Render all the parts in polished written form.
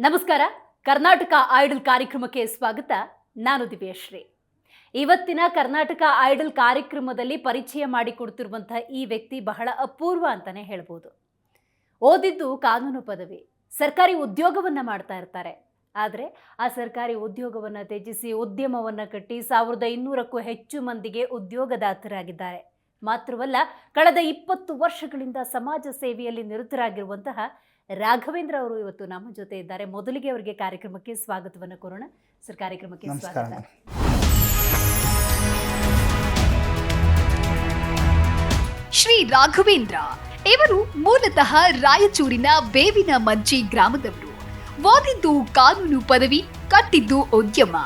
ನಮಸ್ಕಾರ. ಕರ್ನಾಟಕ ಐಡಲ್ ಕಾರ್ಯಕ್ರಮಕ್ಕೆ ಸ್ವಾಗತ. ನಾನು ದಿವ್ಯಶ್ರೀ. ಇವತ್ತಿನ ಕರ್ನಾಟಕ ಐಡಲ್ ಕಾರ್ಯಕ್ರಮದಲ್ಲಿ ಪರಿಚಯ ಮಾಡಿಕೊಡ್ತಿರುವಂತಹ ಈ ವ್ಯಕ್ತಿ ಬಹಳ ಅಪೂರ್ವ ಅಂತಾನೆ ಹೇಳ್ಬೋದು. ಓದಿದ್ದು ಕಾನೂನು ಪದವಿ, ಸರ್ಕಾರಿ ಉದ್ಯೋಗವನ್ನ ಮಾಡ್ತಾ ಇರ್ತಾರೆ. ಆದರೆ ಆ ಸರ್ಕಾರಿ ಉದ್ಯೋಗವನ್ನು ತ್ಯಜಿಸಿ ಉದ್ಯಮವನ್ನು ಕಟ್ಟಿ 1200ಕ್ಕೂ ಹೆಚ್ಚು ಮಂದಿಗೆ ಉದ್ಯೋಗದಾತರಾಗಿದ್ದಾರೆ. ಮಾತ್ರವಲ್ಲ, ಕಳೆದ 20 ವರ್ಷಗಳಿಂದ ಸಮಾಜ ಸೇವೆಯಲ್ಲಿ ನಿರತರಾಗಿರುವಂತಹ ರಾಘವೇಂದ್ರ ಅವರು ಇವತ್ತು ನಮ್ಮ ಜೊತೆ ಇದ್ದಾರೆ. ಮೊದಲಿಗೆ ಅವರಿಗೆ ಕಾರ್ಯಕ್ರಮಕ್ಕೆ ಸ್ವಾಗತವನ್ನು ಕೋರೋಣ. ಸರ್, ಕಾರ್ಯಕ್ರಮಕ್ಕೆ ಸ್ವಾಗತ. ಶ್ರೀ ರಾಘವೇಂದ್ರ ಇವರು ಮೂಲತಃ ರಾಯಚೂರಿನ ಬೇವಿನ ಮಜ್ಜಿ ಗ್ರಾಮದವರು. ಓದಿದ್ದು ಕಾನೂನು ಪದವಿ, ಕಟ್ಟಿದ್ದು ಉದ್ಯಮ.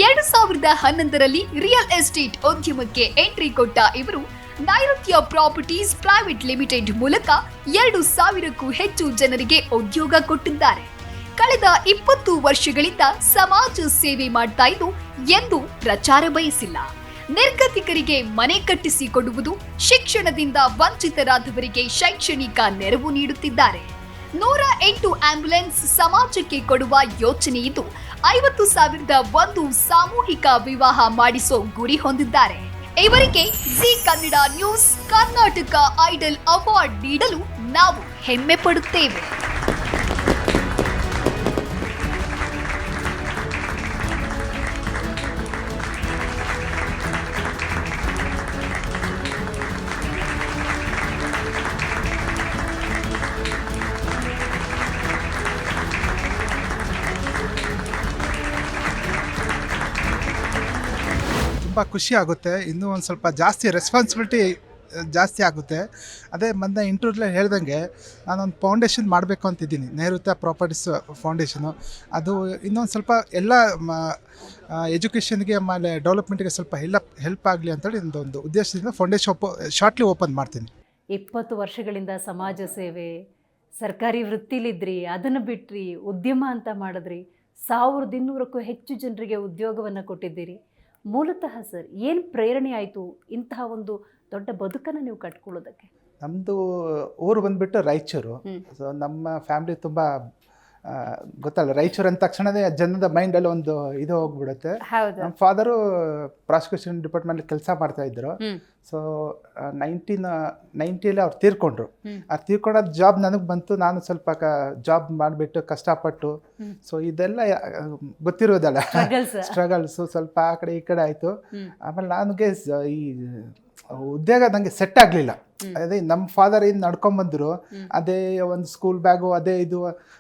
2011ರಲ್ಲಿ ರಿಯಲ್ ಎಸ್ಟೇಟ್ ಉದ್ಯಮಕ್ಕೆ ಎಂಟ್ರಿ ಕೊಟ್ಟ ಇವರು ನೈಋತ್ಯ ಪ್ರಾಪರ್ಟೀಸ್ ಪ್ರೈವೇಟ್ ಲಿಮಿಟೆಡ್ ಮೂಲಕ 2000ಕ್ಕೂ ಹೆಚ್ಚು ಜನರಿಗೆ ಉದ್ಯೋಗ ಕೊಟ್ಟಿದ್ದಾರೆ. ಕಳೆದ 20 ವರ್ಷಗಳಿಂದ ಸಮಾಜ ಸೇವೆ ಮಾಡ್ತಾ ಇದ್ದು ಎಂದು ಪ್ರಚಾರ ಬಯಸಿಲ್ಲ. ನಿರ್ಗತಿಕರಿಗೆ ಮನೆ ಕಟ್ಟಿಸಿಕೊಡುವುದು, ಶಿಕ್ಷಣದಿಂದ ವಂಚಿತರಾದವರಿಗೆ ಶೈಕ್ಷಣಿಕ ನೆರವು ನೀಡುತ್ತಿದ್ದಾರೆ. 108 ಆಂಬ್ಯುಲೆನ್ಸ್ ಸಮಾಜಕ್ಕೆ ಕೊಡುವ ಯೋಚನೆ ಇದ್ದು 50,001 ಸಾಮೂಹಿಕ ವಿವಾಹ ಮಾಡಿಸೋ ಗುರಿ ಹೊಂದಿದ್ದಾರೆ. ಇವರಿಗೆ Zee Kannada news Karnataka idol award ನೀಡಲು ನಾವು ಹೆಮ್ಮೆ ಪಡುತ್ತೇವೆ. ತುಂಬ ಖುಷಿ ಆಗುತ್ತೆ. ಇನ್ನೂ ಒಂದು ಸ್ವಲ್ಪ ಜಾಸ್ತಿ ರೆಸ್ಪಾನ್ಸಿಬಿಲಿಟಿ ಜಾಸ್ತಿ ಆಗುತ್ತೆ. ಅದೇ ಮೊನ್ನೆ ಇಂಟರ್ವ್ಯೂಲ್ಲಿ ಹೇಳ್ದಂಗೆ ನಾನೊಂದು ಫೌಂಡೇಶನ್ ಮಾಡಬೇಕು ಅಂತಿದ್ದೀನಿ, ನೈಋತ್ಯ ಪ್ರಾಪರ್ಟೀಸ್ ಫೌಂಡೇಶನು. ಅದು ಇನ್ನೊಂದು ಸ್ವಲ್ಪ ಎಲ್ಲ ಎಜುಕೇಷನ್ಗೆ ಆಮೇಲೆ ಡೆವಲಪ್ಮೆಂಟ್ಗೆ ಸ್ವಲ್ಪ ಹೆಲ್ಪ್ ಆಗಲಿ ಅಂತೇಳಿ ಒಂದು ಉದ್ದೇಶದಿಂದ ಫೌಂಡೇಶನ್ ಶಾರ್ಟ್ಲಿ ಓಪನ್ ಮಾಡ್ತೀನಿ. 20 ವರ್ಷಗಳಿಂದ ಸಮಾಜ ಸೇವೆ, ಸರ್ಕಾರಿ ವೃತ್ತಿಲಿದ್ರಿ, ಅದನ್ನು ಬಿಟ್ರಿ, ಉದ್ಯಮ ಅಂತ ಮಾಡಿದ್ರಿ, 1200ಕ್ಕೂ ಹೆಚ್ಚು ಜನರಿಗೆ ಉದ್ಯೋಗವನ್ನು ಕೊಟ್ಟಿದ್ದೀರಿ. ಮೂಲತಃ ಸರ್, ಏನು ಪ್ರೇರಣೆ ಆಯಿತು ಇಂತಹ ಒಂದು ದೊಡ್ಡ ಬದುಕನ್ನು ನೀವು ಕಟ್ಕೊಳ್ಳೋದಕ್ಕೆ? ನಮ್ಮದು ಊರು ಬಂದುಬಿಟ್ಟು ರಾಯಚೂರು. ಸೊ ನಮ್ಮ ಫ್ಯಾಮ್ಲಿ ತುಂಬ ಗೊತ್ತಲ್ಲ, ರಾಯಚೂರು ಅಂದ ತಕ್ಷಣವೇ ಜನದ ಮೈಂಡಲ್ಲಿ ಒಂದು ಇದು ಹೋಗ್ಬಿಡುತ್ತೆ. ನಮ್ಮ ಫಾದರು ಪ್ರಾಸಿಕ್ಯೂಷನ್ ಡಿಪಾರ್ಟ್ಮೆಂಟ್ ಕೆಲಸ ಮಾಡ್ತಾ ಇದ್ರು. ಸೊ 1990 ಅವ್ರು ತೀರ್ಕೊಂಡ್ರು. ಆ ತೀರ್ಕೊಂಡೋದು ಜಾಬ್ ನನಗೆ ಬಂತು. ನಾನು ಸ್ವಲ್ಪ ಜಾಬ್ ಮಾಡಿಬಿಟ್ಟು ಕಷ್ಟಪಟ್ಟು, ಸೊ ಇದೆಲ್ಲ ಗೊತ್ತಿರೋದಲ್ಲ, ಸ್ಟ್ರಗಲ್ಸು ಸ್ವಲ್ಪ ಆ ಕಡೆ ಈ ಕಡೆ ಆಯಿತು. ಆಮೇಲೆ ನನಗೆ ಈ ಉದ್ಯೋಗ ನನಗೆ ಸೆಟ್ ಆಗಲಿಲ್ಲ. ಅದೇ ನಮ್ಮ ಫಾದರ್ ಏನು ನಡ್ಕೊಂಬಂದರು, ಅದೇ ಒಂದು ಸ್ಕೂಲ್ ಬ್ಯಾಗು, ಅದೇ ಇದು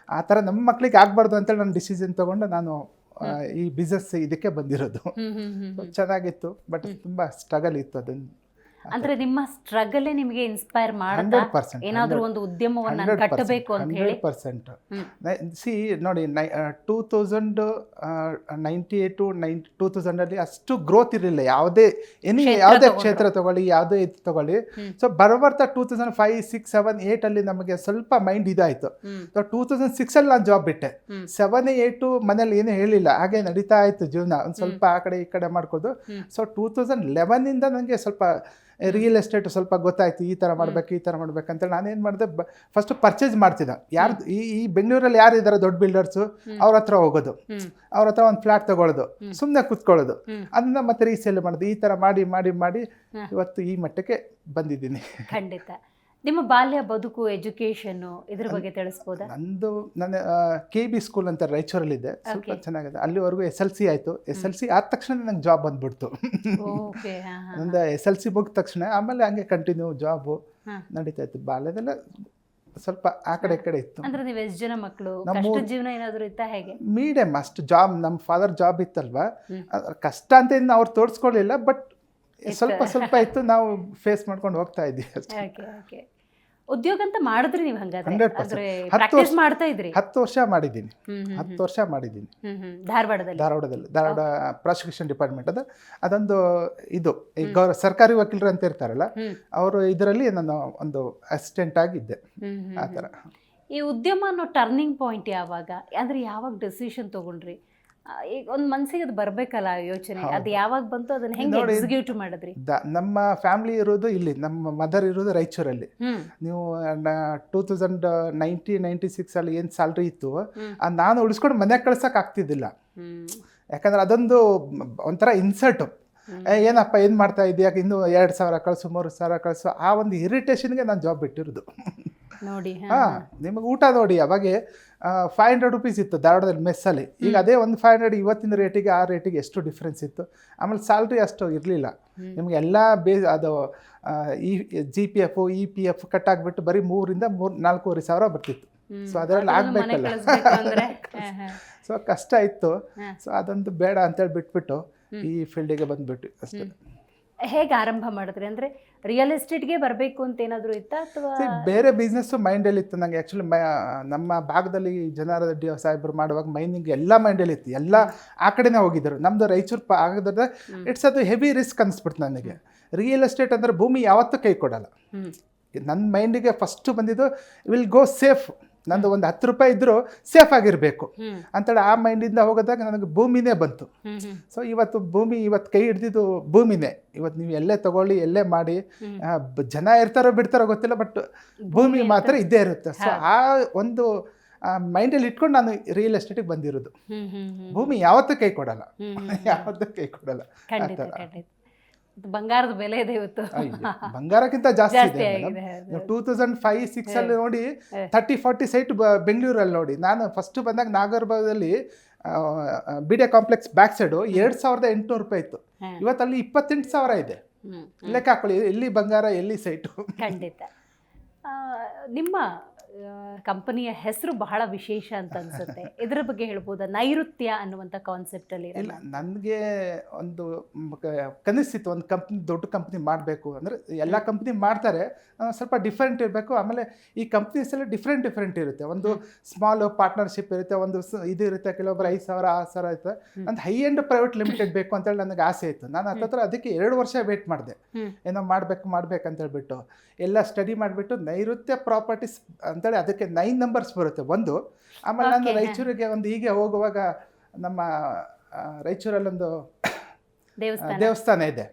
ಆ ಥರ ನಮ್ಮ ಮಕ್ಳಿಗೆ ಆಗಬಾರ್ದು ಅಂತೇಳಿ ನಾನು ಡಿಸಿಷನ್ ತೊಗೊಂಡು ನಾನು ಈ ಬಿಸ್ನೆಸ್ ಇದಕ್ಕೆ ಬಂದಿರೋದು. ಚೆನ್ನಾಗಿತ್ತು, ಬಟ್ ತುಂಬ ಸ್ಟ್ರಗಲ್ ಇತ್ತು. ಅದನ್ನು ಅಂದ್ರೆ ನಿಮ್ಮ ಸ್ಟ್ರಗಲ್ ನಿಮಗೆ ಇನ್ಸ್ಪೈರ್ ಮಾಡುತ್ತಾ ಏನಾದರೂ ಒಂದು ಉದ್ಯಮವನ್ನು ಕಟ್ಟಬೇಕು ಅಂತ ಹೇಳಿ? 100%. ಸಿ ನೋಡಿ, 2000 ಅಷ್ಟು ಗ್ರೋತ್ ಇರಲಿಲ್ಲ. ಯಾವುದೇ ಕ್ಷೇತ್ರ ತಗೊಳ್ಳಿ, ಯಾವುದೇ ಇದು ತಗೊಳ್ಳಿ. ಸೊ ಬರ್ತಾ 2005, 6, 7, 8 ನಮಗೆ ಸ್ವಲ್ಪ ಮೈಂಡ್ ಇದಾಯಿತು. ಸೊ 2006 ನಾನು ಜಾಬ್ ಬಿಟ್ಟೆ. 7, 8 ಮನೇಲಿ ಏನು ಹೇಳಿಲ್ಲ, ಹಾಗೆ ನಡೀತಾ ಇತ್ತು ಜೀವನ. ಒಂದು ಸ್ವಲ್ಪ ಆ ಕಡೆ ಈ ಕಡೆ ಮಾಡ್ಕೋದು. ಸೊ 2011 ನನಗೆ ಸ್ವಲ್ಪ ರಿಯಲ್ ಎಸ್ಟೇಟ್ ಸ್ವಲ್ಪ ಗೊತ್ತಾಯ್ತು, ಈ ಥರ ಮಾಡ್ಬೇಕು, ಈ ಥರ ಮಾಡ್ಬೇಕಂತೇಳಿ ನಾನೇನು ಮಾಡಿದೆ, ಫಸ್ಟ್ ಪರ್ಚೇಸ್ ಮಾಡ್ತಿದ್ದೆ. ಯಾರು ಈ ಬೆಂಗಳೂರಲ್ಲಿ ಯಾರು ಇದ್ದಾರೆ ದೊಡ್ಡ ಬಿಲ್ಡರ್ಸು, ಅವ್ರ ಹತ್ರ ಹೋಗೋದು, ಅವ್ರ ಹತ್ರ ಒಂದು ಫ್ಲಾಟ್ ತಗೊಳ್ಳೋದು, ಸುಮ್ಮನೆ ಕೂತ್ಕೊಳ್ಳೋದು, ಅದನ್ನ ಮತ್ತೆ ರೀಸೇಲ್ ಮಾಡೋದು. ಈ ಥರ ಮಾಡಿ ಮಾಡಿ ಮಾಡಿ ಇವತ್ತು ಈ ಮಟ್ಟಕ್ಕೆ ಬಂದಿದ್ದೀನಿ. ಖಂಡಿತ. ನಿಮ್ಮ ಬಾಲ್ಯ ಬದುಕು, ಎಜುಕೇಷನ್ನು ಇದ್ರ ಬಗ್ಗೆ ತಿಳಿಸ್ಬೋದಾ? ನನ್ನ KB ಸ್ಕೂಲ್ ಅಂತ ರಾಯಚೂರಲ್ಲಿದೆ, ಸ್ವಲ್ಪ ಚೆನ್ನಾಗಿದೆ. ಅಲ್ಲಿವರೆಗೂ SLC ಆಯಿತು. SLC ಆದ ತಕ್ಷಣ ನಂಗೆ ಜಾಬ್ ಬಂದ್ಬಿಡ್ತು. ನಂದು SLC ಮುಗಿದ ತಕ್ಷಣ ಆಮೇಲೆ ಹಂಗೆ ಕಂಟಿನ್ಯೂ ಜಾಬು ನಡೀತಾ ಇತ್ತು. ಬಾಲ್ಯದೆಲ್ಲ ಸ್ವಲ್ಪ ಆ ಕಡೆ ಈ ಕಡೆ ಇತ್ತು. ಅಂದ್ರೆ ನೀವು ಎಷ್ಟು ಜನ ಮಕ್ಕಳು? ಜೀವನ ಏನಾದರೂ ಇತ್ತಾ ಹೇಗೆ? ಮೀಡಿಯಮ್ ಅಷ್ಟು ಜಾಬ್, ನಮ್ಮ ಫಾದರ್ ಜಾಬ್ ಇತ್ತಲ್ವಾ, ಕಷ್ಟ ಅಂತ ಇನ್ನು ಅವ್ರು ತೋರಿಸ್ಕೊಳ್ಳಿಲ್ಲ, ಬಟ್ ಸ್ವಲ್ಪ ಸ್ವಲ್ಪ ಇತ್ತು, ನಾವು ಫೇಸ್ ಮಾಡ್ಕೊಂಡು ಹೋಗ್ತಾ ಇದ್ದೀವಿ ಅಷ್ಟೇ. ಉದ್ಯೋಗ ಅಂತ ಮಾಡಿದ್ರಿ ನೀವು? ಹಂಗಾದ್ರೆ 10 ಮಾಡ್ತಾ ಇದ್ರಿ? 10 ವರ್ಷ ಮಾಡಿದ್ದೀನಿ. 10 ವರ್ಷ ಮಾಡಿದ್ದೀನಿ ಧಾರವಾಡ ಪ್ರಾಸಿಕ್ಯೂಷನ್ ಡಿಪಾರ್ಟ್ಮೆಂಟ್. ಅದೊಂದು ಇದು ಸರ್ಕಾರಿ ವಕೀಲರು ಅಂತ ಇರ್ತಾರಲ್ಲ, ಅವರು ಇದರಲ್ಲಿ ನಾನು ಒಂದು ಅಸಿಸ್ಟೆಂಟ್ ಆಗಿದ್ದೆ. ಆ ಥರ. ಈ ಉದ್ಯಮ ಅನ್ನೋ ಟರ್ನಿಂಗ್ ಪಾಯಿಂಟ್ ಯಾವಾಗ, ಅಂದ್ರೆ ಯಾವಾಗ ಡೆಸಿಷನ್ ತಗೊಂಡ್ರಿ? ಈಗ ಒಂದು ಮನ್ಸಿಗೆ ಅದು ಬರ್ಬೇಕಲ್ಲ ಆ ಯೋಚನೆ, ಅದು ಯಾವಾಗ ಬಂತು ಅದನ್ನ ಹೆಂಗೆ ನೋಡಿ, ಎಕ್ಸಿಕ್ಯೂಟ್ ಮಾಡಿದ್ರಿ? ನಮ್ಮ ಫ್ಯಾಮಿಲಿ ಇರೋದು ಇಲ್ಲಿ, ನಮ್ಮ ಮದರ್ ಇರೋದು ರಾಯಚೂರಲ್ಲಿ. ನೀವು 2096 ಅಲ್ಲಿ ಏನು ಸ್ಯಾಲ್ರಿ ಇತ್ತು ನಾನು ಉಳಿಸ್ಕೊಂಡು ಮನೆಗೆ ಕಳ್ಸಕ್ ಆಗ್ತಿದ್ದಿಲ್ಲ. ಯಾಕಂದ್ರೆ ಅದೊಂದು ಒಂಥರ ಇನ್ಸಲ್ಟು. ಏನಪ್ಪ ಏನು ಮಾಡ್ತಾ ಇದೆಯಾ, ಇನ್ನು 2,000 ಕಳಿಸು 3,000 ಕಳಿಸು, ಆ ಒಂದು ಇರಿಟೇಷನ್ಗೆ ನಾನು ಜಾಬ್ ಬಿಟ್ಟಿರೋದು. ನೋಡಿ ನಿಮಗೆ ಊಟ ನೋಡಿ, ಅವಾಗೆ 500 ರುಪೀಸ್ ಇತ್ತು ಧಾರವಾಡದಲ್ಲಿ ಮೆಸ್ಸಲ್ಲಿ. ಈಗ ಅದೇ ಒಂದು 500 ಇವತ್ತಿನ ರೇಟಿಗೆ ಆ ರೇಟಿಗೆ ಎಷ್ಟು ಡಿಫ್ರೆನ್ಸ್ ಇತ್ತು. ಆಮೇಲೆ ಸ್ಯಾಲ್ರಿ ಅಷ್ಟು ಇರಲಿಲ್ಲ ನಿಮಗೆ. ಎಲ್ಲ ಅದು ಈ GPF EPF ಕಟ್ ಆಗಿಬಿಟ್ಟು ಬರೀ 3,000-4,500 ಬರ್ತಿತ್ತು. ಸೊ ಅದರಲ್ಲಿ ಆಗಬೇಕಲ್ಲ. ಸೊ ಕಷ್ಟ ಇತ್ತು. ಸೊ ಅದೊಂದು ಬೇಡ ಅಂತೇಳಿ ಬಿಟ್ಬಿಟ್ಟು ಈ ಫೀಲ್ಡಿಗೆ ಬಂದ್ಬಿಟ್ಟು ಅಷ್ಟೇ. ಹೇಗೆ ಆರಂಭ ಮಾಡಿದ್ರಿ? ಅಂದರೆ ರಿಯಲ್ ಎಸ್ಟೇಟ್ಗೆ ಬರಬೇಕು ಅಂತ ಏನಾದರೂ ಇತ್ತಾ ಅಥವಾ ಬೇರೆ ಬಿಸ್ನೆಸ್ಸು ಮೈಂಡಲ್ಲಿ ಇತ್ತು ನನಗೆ? ಆ್ಯಕ್ಚುಲಿ ನಮ್ಮ ಭಾಗದಲ್ಲಿ ಜನಾರ್ದನ್ ಸಾಹೇಬರು ಮಾಡುವಾಗ ಮೈನಿಂಗ್ ಎಲ್ಲ ಮೈಂಡಲ್ಲಿ ಇತ್ತು, ಎಲ್ಲ ಆ ಕಡೆನೇ ಹೋಗಿದ್ದರು. ನಮ್ಮದು ರಾಯಚೂರು ಆಗದ್ರೆ ಇಟ್ಸ್ ಅದು ಹೆವಿ ರಿಸ್ಕ್ ಅನಿಸ್ಬಿಡ್ತು ನನಗೆ. ರಿಯಲ್ ಎಸ್ಟೇಟ್ ಅಂದರೆ ಭೂಮಿ ಯಾವತ್ತೂ ಕೈ ಕೊಡಲ್ಲ. ನನ್ನ ಮೈಂಡಿಗೆ ಫಸ್ಟು ಬಂದಿದ್ದು ವಿಲ್ ಗೋ ಸೇಫ್, ನಂದು ಒಂದು 10 ರೂಪಾಯಿ ಇದ್ದರೂ ಸೇಫ್ ಆಗಿರಬೇಕು ಅಂತೇಳಿ ಆ ಮೈಂಡಿಂದ ಹೋಗೋದಾಗ ನನಗೆ ಭೂಮಿನೇ ಬಂತು. ಸೊ ಇವತ್ತು ಕೈ ಹಿಡ್ದಿದ್ದು ಭೂಮಿನೇ. ಇವತ್ತು ನೀವು ಎಲ್ಲೇ ತಗೊಳ್ಳಿ, ಎಲ್ಲೇ ಮಾಡಿ, ಜನ ಇರ್ತಾರೋ ಬಿಡ್ತಾರೋ ಗೊತ್ತಿಲ್ಲ, ಬಟ್ ಭೂಮಿ ಮಾತ್ರ ಇದ್ದೇ ಇರುತ್ತೆ. ಸೊ ಆ ಒಂದು ಮೈಂಡಲ್ಲಿ ಇಟ್ಕೊಂಡು ನಾನು ರಿಯಲ್ ಎಸ್ಟೇಟಿಗೆ ಬಂದಿರೋದು. ಭೂಮಿ ಯಾವತ್ತೂ ಕೈ ಕೊಡಲ್ಲ, ಯಾವತ್ತೂ ಕೈ ಕೊಡಲ್ಲ. ಬಂಗಾರದ ಬೆಲೆ ಇದೆ ಇವತ್ತು, ಬಂಗಾರಕ್ಕಿಂತ ಜಾಸ್ತಿ ಇದೆ ಮೇಡಮ್. 2005-6 ಅಲ್ಲಿ ನೋಡಿ 30-40 ಸೈಟ್ ಬೆಂಗಳೂರಲ್ಲಿ ನೋಡಿ. ನಾನು ಫಸ್ಟ್ ಬಂದಾಗ ನಾಗರಬಾಗದಲ್ಲಿ BDA ಕಾಂಪ್ಲೆಕ್ಸ್ ಬ್ಯಾಕ್ ಸೈಡು 2,800 ರೂಪಾಯಿ ಇತ್ತು. ಇವತ್ತಲ್ಲಿ 28,000 ಇದೆ. ಲೆಕ್ಕ ಹಾಕೊಳ್ಳಿ, ಎಲ್ಲಿ ಬಂಗಾರ ಎಲ್ಲಿ ಸೈಟು. ಖಂಡಿತ. ನಿಮ್ಮ ಕಂಪನಿಯ ಹೆಸರು ಬಹಳ ವಿಶೇಷ ಅಂತ ಅನ್ಸುತ್ತೆ, ಇದರ ಬಗ್ಗೆ ಹೇಳ್ಬೋದಾ? ನೈಋತ್ಯ ಅನ್ನುವಂಥ ಕಾನ್ಸೆಪ್ಟಲ್ಲಿ. ಇಲ್ಲ, ನನಗೆ ಒಂದು ಕನಸಿತ್ತು, ಒಂದು ದೊಡ್ಡ ಕಂಪ್ನಿ ಮಾಡಬೇಕು ಅಂದರೆ. ಎಲ್ಲ ಕಂಪ್ನಿ ಮಾಡ್ತಾರೆ, ಸ್ವಲ್ಪ ಡಿಫ್ರೆಂಟ್ ಇರಬೇಕು. ಆಮೇಲೆ ಈ ಕಂಪ್ನೀಸ್ ಎಲ್ಲ ಡಿಫ್ರೆಂಟ್ ಇರುತ್ತೆ. ಒಂದು ಸ್ಮಾಲ್ ಪಾರ್ಟ್ನರ್ಶಿಪ್ ಇರುತ್ತೆ, ಒಂದು ಇದು ಇರುತ್ತೆ, ಕೆಲವೊಬ್ಬರು 5,000 6,000 ಇರುತ್ತೆ. ಒಂದು ಹೈ ಎಂಡ್ ಪ್ರೈವೇಟ್ ಲಿಮಿಟೆಡ್ ಬೇಕು ಅಂತೇಳಿ ನನಗೆ ಆಸೆ ಇತ್ತು. ನಾನು ಹತ್ತತ್ರ ಅದಕ್ಕೆ 2 ವರ್ಷ ವೇಟ್ ಮಾಡಿದೆ, ಏನೋ ಮಾಡ್ಬೇಕಂತೇಳ್ಬಿಟ್ಟು ಎಲ್ಲ ಸ್ಟಡಿ ಮಾಡಿಬಿಟ್ಟು ನೈಋತ್ಯ ಪ್ರಾಪರ್ಟೀಸ್ ಅಂತೇಳಿ ಅದಕ್ಕೆ 9 ನಂಬರ್ಸ್ ಬರುತ್ತೆ ಒಂದು. ಆಮೇಲೆ ನಾನು ರಾಯಚೂರಿಗೆ ಒಂದು ಹೀಗೆ ಹೋಗುವಾಗ ನಮ್ಮ ರಾಯಚೂರಲ್ಲೊಂದು ದೇವಸ್ಥಾನ ಇದೆ,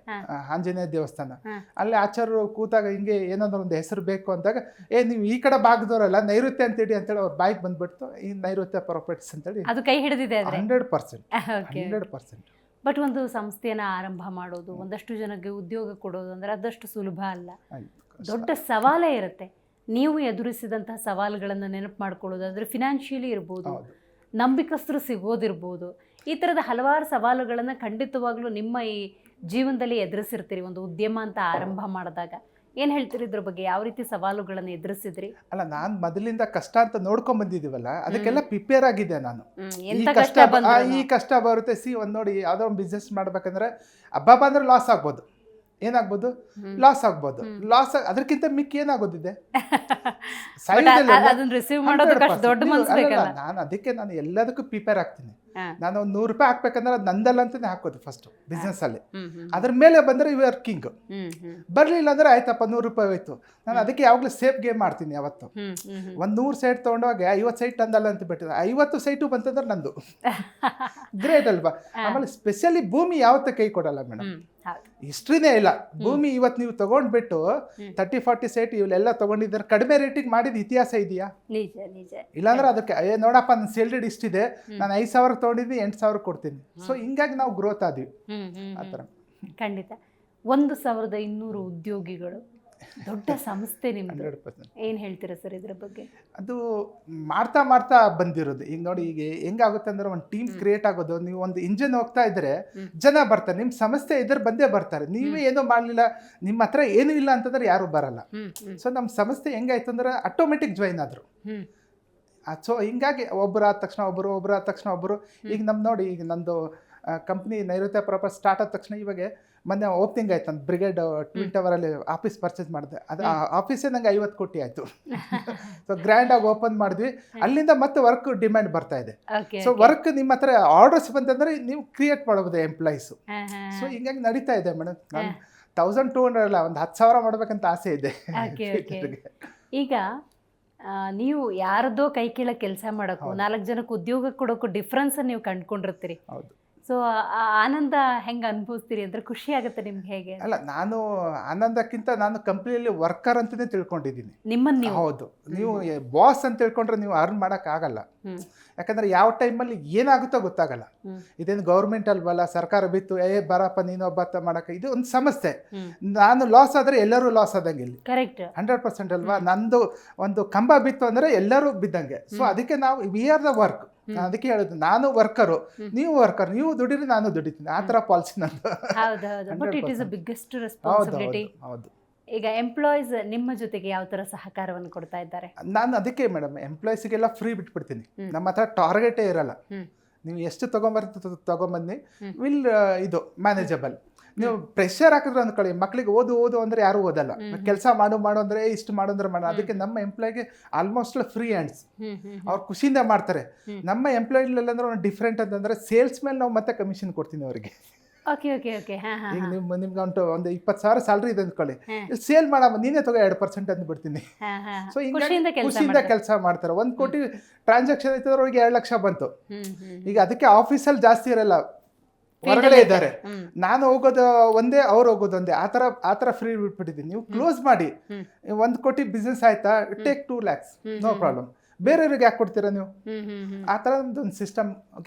ಆಂಜನೇಯ ದೇವಸ್ಥಾನ. ಅಲ್ಲಿ ಆಚಾರ್ಯರು ಕೂತಾಗ ಹಿಂಗೆ ಏನಾದ್ರು ಒಂದು ಹೆಸರು ಬೇಕು ಅಂದಾಗ, ನೀವು ಈ ಕಡೆ ಭಾಗದವರಲ್ಲ ನೈಋತ್ಯ ಅಂತೇಳಿ ಅಂತೇಳಿ ಅವ್ರ ಬಾಯಿಗೆ ಬಂದ್ಬಿಡ್ತು, ಈ ನೈಋತ್ಯ ಪ್ರಾಪರ್ಟೀಸ್ ಅಂತೇಳಿ ಅದು ಕೈ ಹಿಡಿದಿದೆ 100%. ಬಟ್ ಒಂದು ಸಂಸ್ಥೆಯನ್ನು ಆರಂಭ ಮಾಡೋದು, ಒಂದಷ್ಟು ಜನಕ್ಕೆ ಉದ್ಯೋಗ ಕೊಡೋದು ಅಂದರೆ ಅದಷ್ಟು ಸುಲಭ ಅಲ್ಲ, ದೊಡ್ಡ ಸವಾಲೇ ಇರುತ್ತೆ. ನೀವು ಎದುರಿಸಿದಂತಹ ಸವಾಲುಗಳನ್ನು ನೆನಪು ಮಾಡ್ಕೊಳ್ಳೋದು ಅಂದರೆ ಫಿನಾನ್ಷಿಯಲಿ ಇರ್ಬೋದು, ನಂಬಿಕಸ್ಥರು ಸಿಗೋದಿರ್ಬೋದು, ಈ ಥರದ ಹಲವಾರು ಸವಾಲುಗಳನ್ನು ಖಂಡಿತವಾಗ್ಲೂ ನಿಮ್ಮ ಈ ಜೀವನದಲ್ಲಿ ಎದುರಿಸಿರ್ತೀರಿ ಒಂದು ಉದ್ಯಮ ಅಂತ ಆರಂಭ ಮಾಡಿದಾಗ. ಏನು ಹೇಳ್ತೀರಿ ಇದ್ರ ಬಗ್ಗೆ? ಯಾವ ರೀತಿ ಸವಾಲುಗಳನ್ನು ಎದುರಿಸಿದ್ರಿ? ಅಲ್ಲ, ನಾನು ಮೊದಲಿಂದ ಕಷ್ಟ ಅಂತ ನೋಡ್ಕೊಂಡ್ ಬಂದಿದ್ದೀವಲ್ಲ, ಅದಕ್ಕೆಲ್ಲ ಪ್ರಿಪೇರ್ ಆಗಿದೆ ನಾನು. ಈ ಕಷ್ಟ ಬರುತ್ತೆ. ಒಂದು ನೋಡಿ, ಯಾವುದೋ ಒಂದು ಬಿಸ್ನೆಸ್ ಮಾಡ್ಬೇಕಂದ್ರೆ ಹಬ್ಬ ಅಂದ್ರೆ ಲಾಸ್ ಆಗ್ಬೋದು, ಏನಾಗ್ಬೋದು, ಲಾಸ್ ಆಗ್ಬೋದು. ಅದಕ್ಕಿಂತ ಮಿಕ್ಕಿ ಏನಾಗೋದಿದೆ? ನಾನು ಅದಕ್ಕೆ ಎಲ್ಲದಕ್ಕೂ ಪ್ರಿಪೇರ್ ಆಗ್ತೀನಿ. ನಾನು ಒಂದು 100 ರೂಪಾಯಿ ಹಾಕ್ಬೇಕಂದ್ರೆ ಅದು ನಂದಲ್ಲ ಅಂತಾನೆ ಹಾಕೋದು ಫಸ್ಟ್ ಬಿಸ್ನೆಸ್ ಅಲ್ಲಿ. ಅದ್ರ ಮೇಲೆ ಬಂದ್ರೆ ವರ್ಕಿಂಗ್, ಬರ್ಲಿಲ್ಲ ಅಂದ್ರೆ ಆಯ್ತಪ್ಪ 100 ರೂಪಾಯಿ ಹೋಯ್ತು. ನಾನು ಅದಕ್ಕೆ ಯಾವಾಗಲೂ ಸೇಫ್ ಗೇಮ್ ಮಾಡ್ತೀನಿ ಯಾವತ್ತು. ಒಂದು 100 ಸೈಟ್ ತೊಗೊಂಡಾಗ 50 ಸೈಟ್ ನಂದಲ್ಲ ಅಂತ ಬಿಟ್ಟಿದೆ, 50 ಸೈಟು ಬಂತಂದ್ರೆ ನಂದು. ಗ್ರೇಟ್ ಅಲ್ವಾ? ಆಮೇಲೆ ಸ್ಪೆಷಲಿ ಭೂಮಿ ಯಾವತ್ತೂ ಕೈ ಕೊಡಲ್ಲ ಮೇಡಮ್, ಹಿಸ್ಟ್ರಿನೇ ಇಲ್ಲ. ಭೂಮಿ ಇವತ್ತು ನೀವು ತಗೊಂಡ್ಬಿಟ್ಟು 30-40 ಸೈಟ್ ಇವೆಲ್ಲ ತಗೊಂಡಿದ್ದಾರೆ, ಕಡಿಮೆ ರೇಟಿಗೆ ಮಾಡಿದ ಇತಿಹಾಸ ಇದೆಯಾ? ಇಲ್ಲಾಂದ್ರೆ ಅದಕ್ಕೆ ನೋಡಪ್ಪ ನನ್ನ ಸ್ಯಾಲರಿ ಇಷ್ಟಿದೆ, ನಾನು 5,000 ತೊಗೊಂಡಿದ್ದೀನಿ 8,000 ಕೊಡ್ತೀನಿ. ಸೊ ಹಿಂಗಾಗಿ ನಾವು ಗ್ರೋತ್ ಆದ್ವಿ ಆ ಥರ. ಖಂಡಿತ. 1,200 ಉದ್ಯೋಗಿಗಳು, ದೊಡ್ಡ ಸಂಸ್ಥೆ ನಿಮ್ದು. 100%. ಏನು ಹೇಳ್ತೀರಾ ಸರ್ ಇದ್ರ ಬಗ್ಗೆ? ಅದು ಮಾಡ್ತಾ ಬಂದಿರೋದು. ಈಗ ನೋಡಿ, ಈಗ ಹೆಂಗಾಗುತ್ತೆ ಅಂದ್ರೆ ಒಂದು ಟೀಮ್ ಕ್ರಿಯೇಟ್ ಆಗೋದು. ನೀವು ಒಂದು ಇಂಜಿನ್ ಹೋಗ್ತಾ ಇದ್ರೆ ಜನ ಬರ್ತಾರೆ, ನಿಮ್ಮ ಸಮಸ್ಯೆ ಇದ್ರೆ ಬಂದೇ ಬರ್ತಾರೆ. ನೀವೇ ಏನೂ ಮಾಡಲಿಲ್ಲ, ನಿಮ್ಮ ಹತ್ರ ಏನೂ ಇಲ್ಲ ಅಂತಂದ್ರೆ ಯಾರು ಬರಲ್ಲ. ಸೊ ನಮ್ಮ ಸಮಸ್ಯೆ ಹೆಂಗಾಯ್ತು ಅಂದ್ರೆ ಆಟೋಮೆಟಿಕ್ ಜಾಯಿನ್ ಆದರು. ಸೊ ಹಿಂಗಾಗಿ ಒಬ್ಬರು ಆದ ತಕ್ಷಣ ಒಬ್ಬರು. ಈಗ ನೋಡಿ, ಈಗ ನಂದು ಕಂಪ್ನಿ ನೈಋತ್ಯ ಪ್ರಾಪರ್ ಸ್ಟಾರ್ಟ್ ಆದ ತಕ್ಷಣ ಇವಾಗ ಮೊನ್ನೆ ಓಪನಿಂಗ್ ಆಯ್ತು ನನ್ನ ಬ್ರಿಗೇಡ್ ಟ್ವಿನ್ ಟವರಲ್ಲಿ ಆಫೀಸ್ ಪರ್ಚೇಸ್ ಮಾಡಿದೆ. ಅದು ಆ ಆಫೀಸೇ ನಂಗೆ 50 ಕೋಟಿ ಆಯಿತು. ಸೊ ಗ್ರ್ಯಾಂಡಾಗಿ ಓಪನ್ ಮಾಡಿದ್ವಿ. ಅಲ್ಲಿಂದ ಮತ್ತೆ ವರ್ಕ್ ಡಿಮ್ಯಾಂಡ್ ಬರ್ತಾ ಇದೆ. ಸೊ ವರ್ಕ್ ನಿಮ್ಮ ಹತ್ರ ಆರ್ಡರ್ಸ್ ಬಂತಂದ್ರೆ ನೀವು ಕ್ರಿಯೇಟ್ ಮಾಡಬಹುದು ಎಂಪ್ಲಾಯೀಸು. ಸೊ ಹಿಂಗಾಗಿ ನಡೀತಾ ಇದೆ ಮೇಡಮ್. ನಾನು 1,200 ಅಲ್ಲ, ಒಂದು 10,000 ಮಾಡ್ಬೇಕಂತ ಆಸೆ ಇದೆ. ಈಗ ನೀವು ಯಾರದೋ ಕೈ ಕೆಳಗೆ ಕೆಲಸ ಮಾಡೋಕ್ಕೂ 4 ಜನಕ್ಕೆ ಉದ್ಯೋಗ ಕೊಡೋಕ್ಕೂ ಡಿಫ್ರೆನ್ಸ್ ನೀವು ಕಂಡುಕೊಂಡಿರ್ತೀರಿ. ಹೌದು. ಸೊ ಆ ಆನಂದ ಹೆಂಗೆ ಅನುಭವಿಸ್ತೀರಿ ಅಂದ್ರೆ ಖುಷಿ ಆಗುತ್ತೆ ನಿಮ್ಗೆ ಹೇಗೆ? ಅಲ್ಲ, ನಾನು ಆನಂದಕ್ಕಿಂತ ನಾನು ಕಂಪ್ನಿಯಲ್ಲಿ ವರ್ಕರ್ ಅಂತಲೇ ತಿಳ್ಕೊಂಡಿದ್ದೀನಿ. ನಿಮ್ಮನ್ನು ನೀವು ಹೌದು, ನೀವು ಬಾಸ್ ಅಂತ ತಿಳ್ಕೊಂಡ್ರೆ ನೀವು ಅರ್ನ್ ಮಾಡೋಕ್ಕಾಗಲ್ಲ. ಯಾಕಂದ್ರೆ ಯಾವ ಟೈಮಲ್ಲಿ ಏನಾಗುತ್ತೋ ಗೊತ್ತಾಗಲ್ಲ. ಇದೇನು ಗೌರ್ಮೆಂಟ್ ಅಲ್ವಲ್ಲ, ಸರ್ಕಾರ ಬಿತ್ತು ಬರಪ್ಪ ನೀನೊಬ್ಬ ಮಾಡೋಕೆ, ಇದು ಒಂದು ಸಮಸ್ಯೆ. ನಾನು ಲಾಸ್ ಆದರೆ ಎಲ್ಲರೂ ಲಾಸ್ ಆದಂಗೆ ಇಲ್ಲಿ. ಕರೆಕ್ಟ್ 100% ಅಲ್ವಾ. ನಂದು ಒಂದು ಕಂಬ ಬಿತ್ತು ಅಂದರೆ ಎಲ್ಲರೂ ಬಿದ್ದಂಗೆ. ಸೊ ಅದಕ್ಕೆ ನಾವು ವಿ ಆರ್ ದ ವರ್ಕ್. ಅದಕ್ಕೆ ಹೇಳೋದು, ನಾನು ವರ್ಕರು, ನೀವು ವರ್ಕರ್, ನೀವು ದುಡಿರಿ ನಾನು ದುಡಿತೀನಿ, ಆ ಥರ ಪಾಲಿಸಿ ನಂದು. ಹೌದು, but it is a biggest responsibility. ಹೌದು. ಈಗ ಎಂಪ್ಲಾಯೀಸ್ ನಿಮ್ಮ ಜೊತೆಗೆ ಯಾವ ಥರ ಸಹಕಾರವನ್ನು ಕೊಡ್ತಾ ಇದ್ದಾರೆ? ನಾನು ಅದಕ್ಕೆ ಮೇಡಮ್ ಎಂಪ್ಲಾಯೀಸಿಗೆಲ್ಲ ಫ್ರೀ ಬಿಟ್ಬಿಡ್ತೀನಿ. ನಮ್ಮ ಹತ್ರ ಟಾರ್ಗೆಟೇ ಇರಲ್ಲ. ನೀವು ಎಷ್ಟು ತಗೊಂಬನ್ನಿ, ವಿಲ್ ಇದು ಮ್ಯಾನೇಜಬಲ್. ನೀವು ಪ್ರೆಷರ್ ಹಾಕಿದ್ರೆ ಅಂದ್ಕೊಳ್ಳಿ, ಮಕ್ಳಿಗೆ ಓದು ಅಂದರೆ ಯಾರು ಓದಲ್ಲ. ಕೆಲಸ ಮಾಡು ಅಂದರೆ ಇಷ್ಟು ಮಾಡೋದ್ರೆ ಮಾಡೋ. ಅದಕ್ಕೆ ನಮ್ಮ ಎಂಪ್ಲಾಯ್ಗೆ ಆಲ್ಮೋಸ್ಟ್ ಫ್ರೀ ಹ್ಯಾಂಡ್ಸ್. ಅವ್ರು ಖುಷಿಯಿಂದ ಮಾಡ್ತಾರೆ. ನಮ್ಮ ಎಂಪ್ಲಾಯ್ಲೆಲ್ಲಂದ್ರೆ ಒಂದು ಡಿಫ್ರೆಂಟ್ ಅಂತಂದರೆ ಸೇಲ್ಸ್ ಮೇಲೆ ನಾವು ಮತ್ತೆ ಕಮಿಷನ್ ಕೊಡ್ತೀನಿ ಅವರಿಗೆ. ಓಕೆ. ಈಗ ನಿಮ್ಗೆ ಒಂದು 20,000 ಸ್ಯಾಲ್ರಿ ಇದೆ ಅಂದ್ಕೊಳ್ಳಿ, ಸೇಲ್ ಮಾಡಮ್ಮ ನೀನೇ ತಗೋ 2% ಅಂತ ಬಿಡ್ತೀನಿ. ಸೊ ಖುಷಿಯಿಂದ ಕೆಲಸ ಮಾಡ್ತಾರೆ. 1 ಕೋಟಿ ಟ್ರಾನ್ಸಾಕ್ಷನ್ ಆಯ್ತಂದ್ರೆ ಅವ್ರಿಗೆ 2 ಲಕ್ಷ ಬಂತು. ಈಗ ಅದಕ್ಕೆ ಆಫೀಸಲ್ಲಿ ಜಾಸ್ತಿ ಇರಲ್ಲ, ಹೊರಗಡೆ ಇದ್ದಾರೆ. ನಾನು ಹೋಗೋದು ಒಂದೇ, ಅವ್ರು ಹೋಗೋದು ಒಂದೇ, ಆ ಥರ ಫ್ರೀ ಬಿಟ್ಬಿಟ್ಟಿದ್ದೀನಿ. ನೀವು ಕ್ಲೋಸ್ ಮಾಡಿ 1 ಕೋಟಿ ಬಿಸ್ನೆಸ್ ಆಯ್ತಾ, ಟೇಕ್ 2 lakhs, ನೋ ಪ್ರಾಬ್ಲಮ್. ಬೇರೆಯವ್ರಿಗೆ ಯಾಕೆ ಕೊಡ್ತೀರಾ ನೀವು? ಆ ಥರ ಒಂದು ಸಿಸ್ಟಮ್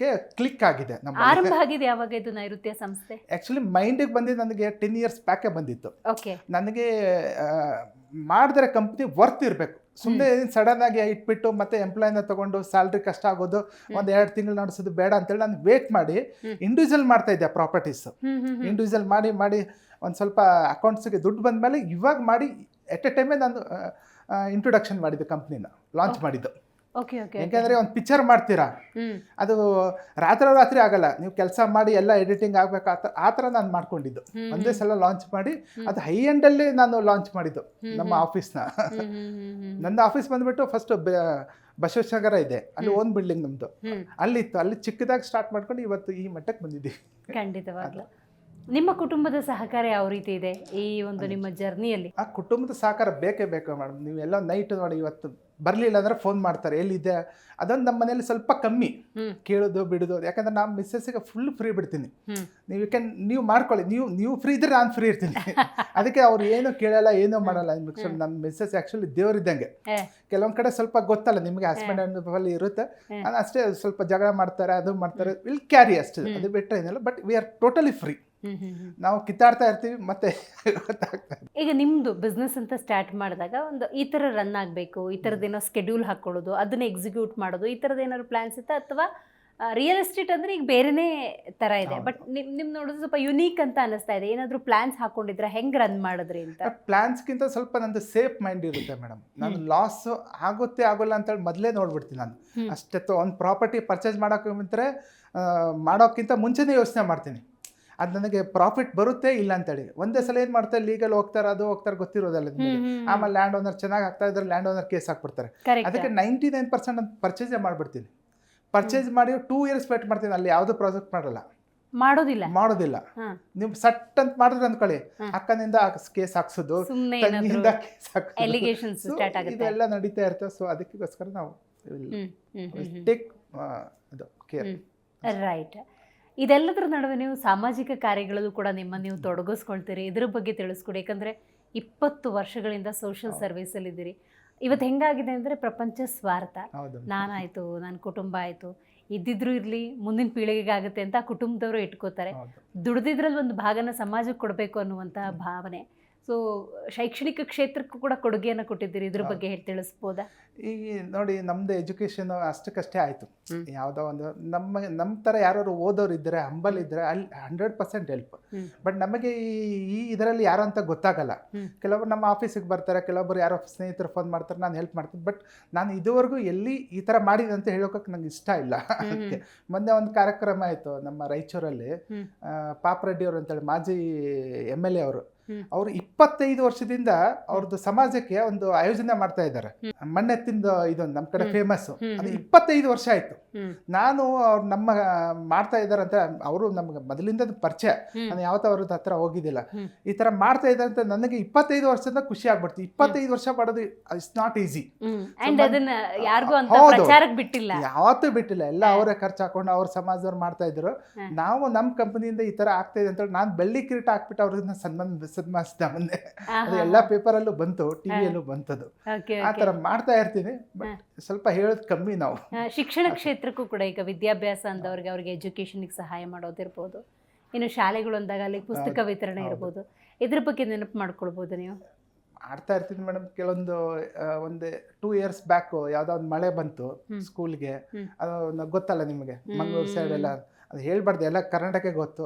ಕ್ಲಿಕ್ ಆಗಿದೆ. ಆರಂಭ ಆಗಿದೆ ಯಾವಾಗ ಇದು ನೈಋತ್ಯ ಸಂಸ್ಥೆ? ಆ್ಯಕ್ಚುಲಿ ಮೈಂಡಿಗೆ ಬಂದಿದ್ದು ನನಗೆ 10 years ಬ್ಯಾಕೆ ಬಂದಿತ್ತು. ಓಕೆ. ನನಗೆ ಮಾಡಿದ್ರೆ ಕಂಪ್ನಿ ವರ್ತ್ ಇರಬೇಕು. ಸುಮ್ಮನೆ ಸಡನ್ ಆಗಿ ಇಟ್ಬಿಟ್ಟು ಮತ್ತೆ ಎಂಪ್ಲಾಯ್ನ ತಗೊಂಡು ಸ್ಯಾಲ್ರಿ ಕಷ್ಟ ಆಗೋದು, 1-2 ತಿಂಗಳು ನಡೆಸೋದು ಬೇಡ ಅಂತೇಳಿ ನಾನು ವೇಟ್ ಮಾಡಿ ಇಂಡಿವಿಜುವಲ್ ಮಾಡ್ತಾ ಇದ್ದೆ ಪ್ರಾಪರ್ಟೀಸ್. ಇಂಡಿವಿಜುವಲ್ ಮಾಡಿ ಒಂದು ಸ್ವಲ್ಪ ಅಕೌಂಟ್ಸಿಗೆ ದುಡ್ಡು ಬಂದಮೇಲೆ ಇವಾಗ ಮಾಡಿ ಎಟ್ ಎ ಟೈಮೇ ನಾನು ಇಂಟ್ರೊಡಕ್ಷನ್ ಮಾಡಿದ್ದು, ಕಂಪ್ನಿನ ಲಾಂಚ್ ಮಾಡಿದ್ದು. ಯಾಕೆಂದರೆ ಒಂದು ಪಿಕ್ಚರ್ ಮಾಡ್ತೀರಾ, ಅದು ರಾತ್ರಿ ಆಗಲ್ಲ. ನೀವು ಕೆಲಸ ಮಾಡಿ ಎಲ್ಲ ಎಡಿಟಿಂಗ್ ಆಗಬೇಕು, ಆ ಥರ ನಾನು ಮಾಡ್ಕೊಂಡಿದ್ದು. ಒಂದೇ ಸಲ ಲಾಂಚ್ ಮಾಡಿ ಅದು ಹೈ ಎಂಡಲ್ಲಿ ನಾನು ಲಾಂಚ್ ಮಾಡಿದ್ದು ನಮ್ಮ ಆಫೀಸ್ನ. ನನ್ನ ಆಫೀಸ್ ಬಂದುಬಿಟ್ಟು ಫಸ್ಟ್ ಬಸವೇಶ್ವರ ಇದೆ, ಅಲ್ಲಿ ಓನ್ ಬಿಲ್ಡಿಂಗ್ ನಮ್ಮದು, ಅಲ್ಲಿತ್ತು. ಅಲ್ಲಿ ಚಿಕ್ಕದಾಗಿ ಸ್ಟಾರ್ಟ್ ಮಾಡ್ಕೊಂಡು ಇವತ್ತು ಈ ಮಟ್ಟಕ್ಕೆ ಬಂದಿದ್ದೀವಿ. ಖಂಡಿತವಾಗ್ಲೂ. ನಿಮ್ಮ ಕುಟುಂಬದ ಸಹಕಾರ ಯಾವ ರೀತಿ ಇದೆ ಈ ಒಂದು ನಿಮ್ಮ ಜರ್ನಿಯಲ್ಲಿ? ಆ ಕುಟುಂಬದ ಸಹಕಾರ ಬೇಕೇ ಬೇಕು ಮೇಡಮ್. ನೀವೆಲ್ಲ ನೈಟ್ ನೋಡಿ, ಇವತ್ತು ಬರಲಿಲ್ಲ ಅಂದರೆ ಫೋನ್ ಮಾಡ್ತಾರೆ, ಎಲ್ಲಿದೆ. ಅದೊಂದು ನಮ್ಮ ಮನೇಲಿ ಸ್ವಲ್ಪ ಕಮ್ಮಿ ಕೇಳೋದು ಬಿಡೋದು. ಯಾಕಂದ್ರೆ ನಾನು ಮಿಸ್ಸಸ್ಸಿಗೆ ಫುಲ್ ಫ್ರೀ ಬಿಡ್ತೀನಿ. ನೀವು ಮಾಡ್ಕೊಳ್ಳಿ, ನೀವು ಫ್ರೀ ಇದ್ರೆ ನಾನು ಫ್ರೀ ಇರ್ತೀನಿ. ಅದಕ್ಕೆ ಅವ್ರು ಏನು ಕೇಳಲ್ಲ, ಏನೂ ಮಾಡಲ್ಲ. ನಮ್ಮ ಮಿಸ್ಸಸ್ ಆ್ಯಕ್ಚುಲಿ ದೇವರಿದ್ದಂಗೆ. ಕೆಲವೊಂದು ಕಡೆ ಸ್ವಲ್ಪ ಗೊತ್ತಲ್ಲ ನಿಮಗೆ, ಹಸ್ಬೆಂಡ್ ಅಂಡ್ ಇರುತ್ತೆ, ನಾನು ಅಷ್ಟೇ ಸ್ವಲ್ಪ ಜಗಳ ಮಾಡ್ತಾರೆ, ಅದು ಮಾಡ್ತಾರೆ, ವಿಲ್ ಕ್ಯಾರಿ ಅಷ್ಟೇ, ಅದು ಬಿಟ್ಟರೆ ಏನಿಲ್ಲ. But we are totally free. ನಾವು ಕಿತ್ತಾಡ್ತಾ ಇರ್ತೀವಿ ಮತ್ತೆ ಗೊತ್ತಾಗ್ತದೆ. ಈಗ ನಿಮ್ದು ಬಿಸ್ನೆಸ್ ಅಂತ ಸ್ಟಾರ್ಟ್ ಮಾಡಿದಾಗ ಒಂದು ಈ ಥರ ರನ್ ಆಗಬೇಕು, ಈ ಥರದ್ದೇನೋ ಸ್ಕೆಡ್ಯೂಲ್ ಹಾಕೊಳ್ಳೋದು, ಅದನ್ನ ಎಕ್ಸಿಕ್ಯೂಟ್ ಮಾಡೋದು, ಈ ಥರದ್ದು ಏನಾದ್ರು ಪ್ಲಾನ್ಸ್ ಇತ್ತಾ? ಅಥವಾ ರಿಯಲ್ ಎಸ್ಟೇಟ್ ಅಂದರೆ ಈಗ ಬೇರೆನೇ ಥರ ಇದೆ, ಬಟ್ ನಿಮ್ ನೋಡೋದು ಸ್ವಲ್ಪ ಯುನೀಕ್ ಅಂತ ಅನಿಸ್ತಾ ಇದೆ. ಏನಾದರೂ ಪ್ಲಾನ್ಸ್ ಹಾಕೊಂಡಿದ್ರೆ ಹೆಂಗೆ ರನ್ ಮಾಡಿದ್ರಿ ಅಂತ? ಪ್ಲಾನ್ಸ್ಗಿಂತ ಸ್ವಲ್ಪ ನಂದು ಸೇಫ್ ಮೈಂಡ್ ಇರುತ್ತೆ ಮೇಡಮ್. ನಾನು ಲಾಸ್ ಆಗುತ್ತೆ ಆಗೋಲ್ಲ ಅಂತೇಳಿ ಮೊದಲೇ ನೋಡ್ಬಿಡ್ತೀನಿ. ನಾನು ಅಷ್ಟೇ ಒಂದು ಪ್ರಾಪರ್ಟಿ ಪರ್ಚೇಸ್ ಮಾಡೋಕ್ಕಿಂತ ಮುಂಚೆನೇ ಯೋಚನೆ ಮಾಡ್ತೀನಿ, ಅದು ನನಗೆ ಪ್ರಾಫಿಟ್ ಬರುತ್ತೆ ಇಲ್ಲ ಅಂತೇಳಿ. ಒಂದೇ ಸಲ ಏನು ಮಾಡ್ತಾರೆ, ಲೀಗಲ್ ಹೋಗ್ತಾರೆ, ಅದು ಹೋಗ್ತಾರೆ, ಗೊತ್ತಿರೋದಲ್ಲ ನಿಮಗೆ. ಆಮೇಲೆ ಲ್ಯಾಂಡ್ ಓನರ್ ಚೆನ್ನಾಗಿ ಆಗ್ತಾ ಇದ್ರೆ ಲ್ಯಾಂಡ್ ಓನರ್ ಕೇಸ್ ಹಾಕ್ಬಿಡ್ತಾರೆ. ಅದಕ್ಕೆ 99% ಅಂತ ಪರ್ಚೇಸೇ ಮಾಡಿಬಿಡ್ತೀನಿ. ಪರ್ಚೇಸ್ ಮಾಡಿ 2 years ವೇಟ್ ಮಾಡ್ತೀನಿ, ಅಲ್ಲಿ ಯಾವುದೂ ಪ್ರಾಜೆಕ್ಟ್ ಮಾಡೋದಿಲ್ಲ. ನೀವು ಸಟ್ ಅಂತ ಮಾಡಿದ್ರೆ ಅಂದ್ಕೊಳ್ಳಿ, ಅಕ್ಕನಿಂದ ಕೇಸ್ ಹಾಕ್ಸೋದು, ತಂಗಿಯಿಂದ ಕೇಸ್ ಹಾಕೋದು, ಇದೆಲ್ಲ ನಡೀತಾ ಇರ್ತದೆ. ಸೊ ಅದಕ್ಕೋಸ್ಕರ ನಾವು ಟೇಕ್ ಕೇರ್. ರೈಟ್. ಇದೆಲ್ಲದರ ನಡುವೆ ನೀವು ಸಾಮಾಜಿಕ ಕಾರ್ಯಗಳಲ್ಲೂ ಕೂಡ ನೀವು ತೊಡಗಿಸ್ಕೊಳ್ತೀರಿ. ಇದ್ರ ಬಗ್ಗೆ ತಿಳಿಸ್ಕೊಡಿ. ಯಾಕಂದರೆ 20 ವರ್ಷಗಳಿಂದ ಸೋಷಿಯಲ್ ಸರ್ವಿಸಲ್ಲಿ ಇದ್ದೀರಿ. ಇವತ್ತು ಹೆಂಗಾಗಿದೆ ಅಂದರೆ ಪ್ರಪಂಚ ಸ್ವಾರ್ಥ, ನಾನಾಯಿತು, ನನ್ನ ಕುಟುಂಬ ಆಯಿತು, ಇದ್ದಿದ್ರು ಇರಲಿ, ಮುಂದಿನ ಪೀಳಿಗೆಗೆ ಆಗುತ್ತೆ ಅಂತ ಕುಟುಂಬದವರು ಇಟ್ಕೋತಾರೆ. ದುಡ್ದಿದ್ರಲ್ಲಿ ಒಂದು ಭಾಗನ ಸಮಾಜಕ್ಕೆ ಕೊಡಬೇಕು ಅನ್ನುವಂತಹ ಭಾವನೆ. ಸೊ ಶೈಕ್ಷಣಿಕ ಕ್ಷೇತ್ರಕ್ಕೂ ಕೂಡ ಕೊಡುಗೆಯನ್ನು ಕೊಟ್ಟಿದ್ದೀರಿ. ಇದ್ರ ಬಗ್ಗೆ ತಿಳಿಸ್ಬೋದಾ? ಈಗ ನೋಡಿ, ನಮ್ಮದು ಎಜುಕೇಷನ್ ಅಷ್ಟಕ್ಕಷ್ಟೇ ಆಯಿತು. ಯಾವುದೋ ಒಂದು ನಮ್ಮ ಥರ ಯಾರು ಓದೋರು ಇದ್ದರೆ, ಹಂಬಲ್ ಇದ್ದರೆ, ಅಲ್ಲಿ 100% ಹೆಲ್ಪ್. ಬಟ್ ನಮಗೆ ಈ ಇದರಲ್ಲಿ ಯಾರು ಅಂತ ಗೊತ್ತಾಗಲ್ಲ. ಕೆಲವರು ನಮ್ಮ ಆಫೀಸಿಗೆ ಬರ್ತಾರೆ, ಕೆಲವೊಬ್ಬರು ಯಾರೋ ಸ್ನೇಹಿತರು ಫೋನ್ ಮಾಡ್ತಾರೆ, ನಾನು ಹೆಲ್ಪ್ ಮಾಡ್ತೀನಿ. ಬಟ್ ನಾನು ಇದುವರೆಗೂ ಎಲ್ಲಿ ಈ ಥರ ಮಾಡಿದೆ ಅಂತ ಹೇಳೋಕೆ ನಂಗೆ ಇಷ್ಟ ಇಲ್ಲ. ಅದಕ್ಕೆ ಮೊನ್ನೆ ಒಂದು ಕಾರ್ಯಕ್ರಮ ಆಯಿತು ನಮ್ಮ ರಾಯಚೂರಲ್ಲಿ. ಪಾಪರೆಡ್ಡಿ ಅವರು ಅಂತೇಳಿ ಮಾಜಿ MLA ಅವರು, ಅವರು 25 ವರ್ಷದಿಂದ ಅವ್ರದ್ದು ಸಮಾಜಕ್ಕೆ ಒಂದು ಆಯೋಜನೆ ಮಾಡ್ತಾ ಇದ್ದಾರೆ. ಮಣ್ಣೆತ್ತಿಂದ ಇದೊಂದು ನಮ್ಮ ಕಡೆ ಫೇಮಸ್, ಅದು 25 ವರ್ಷ ಆಯ್ತು. ನಾನು ಅವ್ರು ನಮ್ಮ ಮಾಡ್ತಾ ಇದ್ದಾರೆ ಅಂತ, ಅವರು ನಮ್ಗೆ ಮೊದಲಿಂದ ಪರಿಚಯ, ನಾನು ಯಾವತ್ತೂ ಅವ್ರದ್ದು ಹತ್ರ ಹೋಗಿದ್ದಿಲ್ಲ. ಈ ತರ ಮಾಡ್ತಾ ಇದ್ದಾರೆ ಅಂತ ನನಗೆ 25 ವರ್ಷದಿಂದ ಖುಷಿ ಆಗ್ಬಿಡ್ತು. 25 ವರ್ಷ ಮಾಡೋದು ಇಟ್ಸ್ ನಾಟ್ ಈಸಿ. ಯಾವತ್ತೂ ಬಿಟ್ಟಿಲ್ಲ, ಎಲ್ಲ ಅವರೇ ಖರ್ಚು ಹಾಕೊಂಡು ಅವ್ರ ಸಮಾಜದವ್ರು ಮಾಡ್ತಾ ಇದ್ರು. ನಾವು ನಮ್ಮ ಕಂಪನಿಯಿಂದ ಈ ತರ ಆಗ್ತಾ ಇದೆ ಅಂತ ನಾನು ಬೆಳ್ಳಿ ಕಿರೀಟ ಹಾಕ್ಬಿಟ್ಟು ಅವ್ರನ್ನ ಸನ್ಮಾನಿಸಿದ ಮುಂದೆ. ಅದು ಎಲ್ಲ ಪೇಪರಲ್ಲೂ ಬಂತು, ಟಿವಿಯಲ್ಲೂ ಬಂತದು. ಆ ತರ ಮಾಡ್ತಾ ಇರ್ತೀನಿ, ಬಟ್ ಸ್ವಲ್ಪ ಹೇಳೋದು ಕಮ್ಮಿ ನಾವು. ಶಿಕ್ಷಣ ಕ್ಷೇತ್ರಕ್ಕೂ ಕೂಡ ಈಗ ವಿದ್ಯಾಭ್ಯಾಸ ಅಂದವ್ರಿಗೆ ಅವ್ರಿಗೆ ಎಜುಕೇಶನ್ಗೆ ಸಹಾಯ ಮಾಡೋದಿರ್ಬೋದು, ಇನ್ನು ಶಾಲೆಗಳು ಅಂದಾಗ ಅಲ್ಲಿ ಪುಸ್ತಕ ವಿತರಣೆ ಇರ್ಬೋದು, ಇದ್ರ ಬಗ್ಗೆ ನೆನಪು ಮಾಡ್ಕೊಳ್ಬೋದು ನೀವು? ಮಾಡ್ತಾ ಇರ್ತೀನಿ ಮೇಡಮ್. ಕೆಲವೊಂದು ಒಂದು 2 years ಬ್ಯಾಕ್ ಯಾವ್ದೋ ಒಂದು ಮಳೆ ಬಂತು ಸ್ಕೂಲ್ಗೆ, ಅದು ಗೊತ್ತಲ್ಲ ನಿಮಗೆ, ಮಂಗಳೂರು ಸೈಡ್ ಎಲ್ಲ, ಅದು ಹೇಳ್ಬಾರ್ದು, ಎಲ್ಲ ಕರ್ನಾಟಕ ಗೊತ್ತು.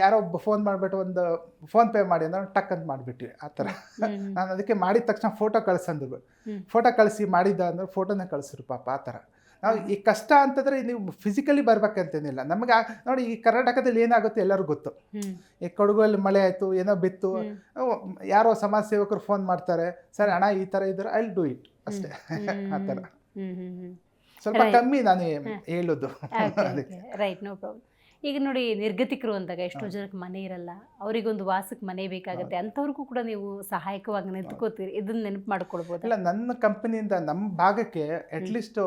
ಯಾರೋ ಒಬ್ಬ ಫೋನ್ ಮಾಡಿಬಿಟ್ಟು ಒಂದು ಫೋನ್ ಪೇ ಮಾಡಿ ಅಂದ್ರೆ ಟಕ್ ಅಂತ ಮಾಡಿಬಿಟ್ವಿ. ಆ ಥರ ನಾನು ಅದಕ್ಕೆ ಮಾಡಿದ ತಕ್ಷಣ ಫೋಟೋ ಕಳ್ಸಂದ್ರು, ಫೋಟೋ ಕಳಿಸಿ ಮಾಡಿದ್ದ ಅಂದ್ರೆ ಫೋಟೋನೇ ಕಳಿಸ್ರು ಪಾಪ. ಆ ಥರ ನಾವು ಈ ಕಷ್ಟ ಅಂತಂದರೆ ನೀವು ಫಿಸಿಕಲಿ ಬರ್ಬೇಕಂತೇನಿಲ್ಲ ನಮಗೆ. ನೋಡಿ ಈ ಕರ್ನಾಟಕದಲ್ಲಿ ಏನಾಗುತ್ತೆ ಎಲ್ಲರಿಗೂ ಗೊತ್ತು. ಈ ಕೊಡಗಲ್ಲಿ ಮಳೆ ಆಯಿತು, ಏನೋ ಬಿತ್ತು, ಯಾರೋ ಸಮಾಜ ಸೇವಕರು ಫೋನ್ ಮಾಡ್ತಾರೆ, ಸರ್ ಹಣ ಈ ಥರ ಇದ್ರೆ ಐ ವಿಲ್ ಡೂ ಇಟ್ ಅಷ್ಟೇ. ಆ ಥರ ಸ್ವಲ್ಪ ಕಮ್ಮಿ ನಾನು ಹೇಳೋದು. Right, no problem. ಈಗ ನೋಡಿ, ನಿರ್ಗತಿಕರು ಅಂದಾಗ ಎಷ್ಟೋ ಜನಕ್ಕೆ ಮನೆ ಇರಲ್ಲ, ಅವರಿಗೊಂದು ವಾಸಕ್ಕೆ ಮನೆ ಬೇಕಾಗುತ್ತೆ, ಅಂಥವ್ರಿಗೂ ಕೂಡ ನೀವು ಸಹಾಯಕವಾಗಿ ನಿಂತ್ಕೋತೀರಿ, ಇದನ್ನ ನೆನಪು ಮಾಡ್ಕೊಳ್ಬೋದು? ಇಲ್ಲ, ನನ್ನ ಕಂಪನಿಯಿಂದ ನಮ್ಮ ಭಾಗಕ್ಕೆ ಅಟ್ಲೀಸ್ಟ್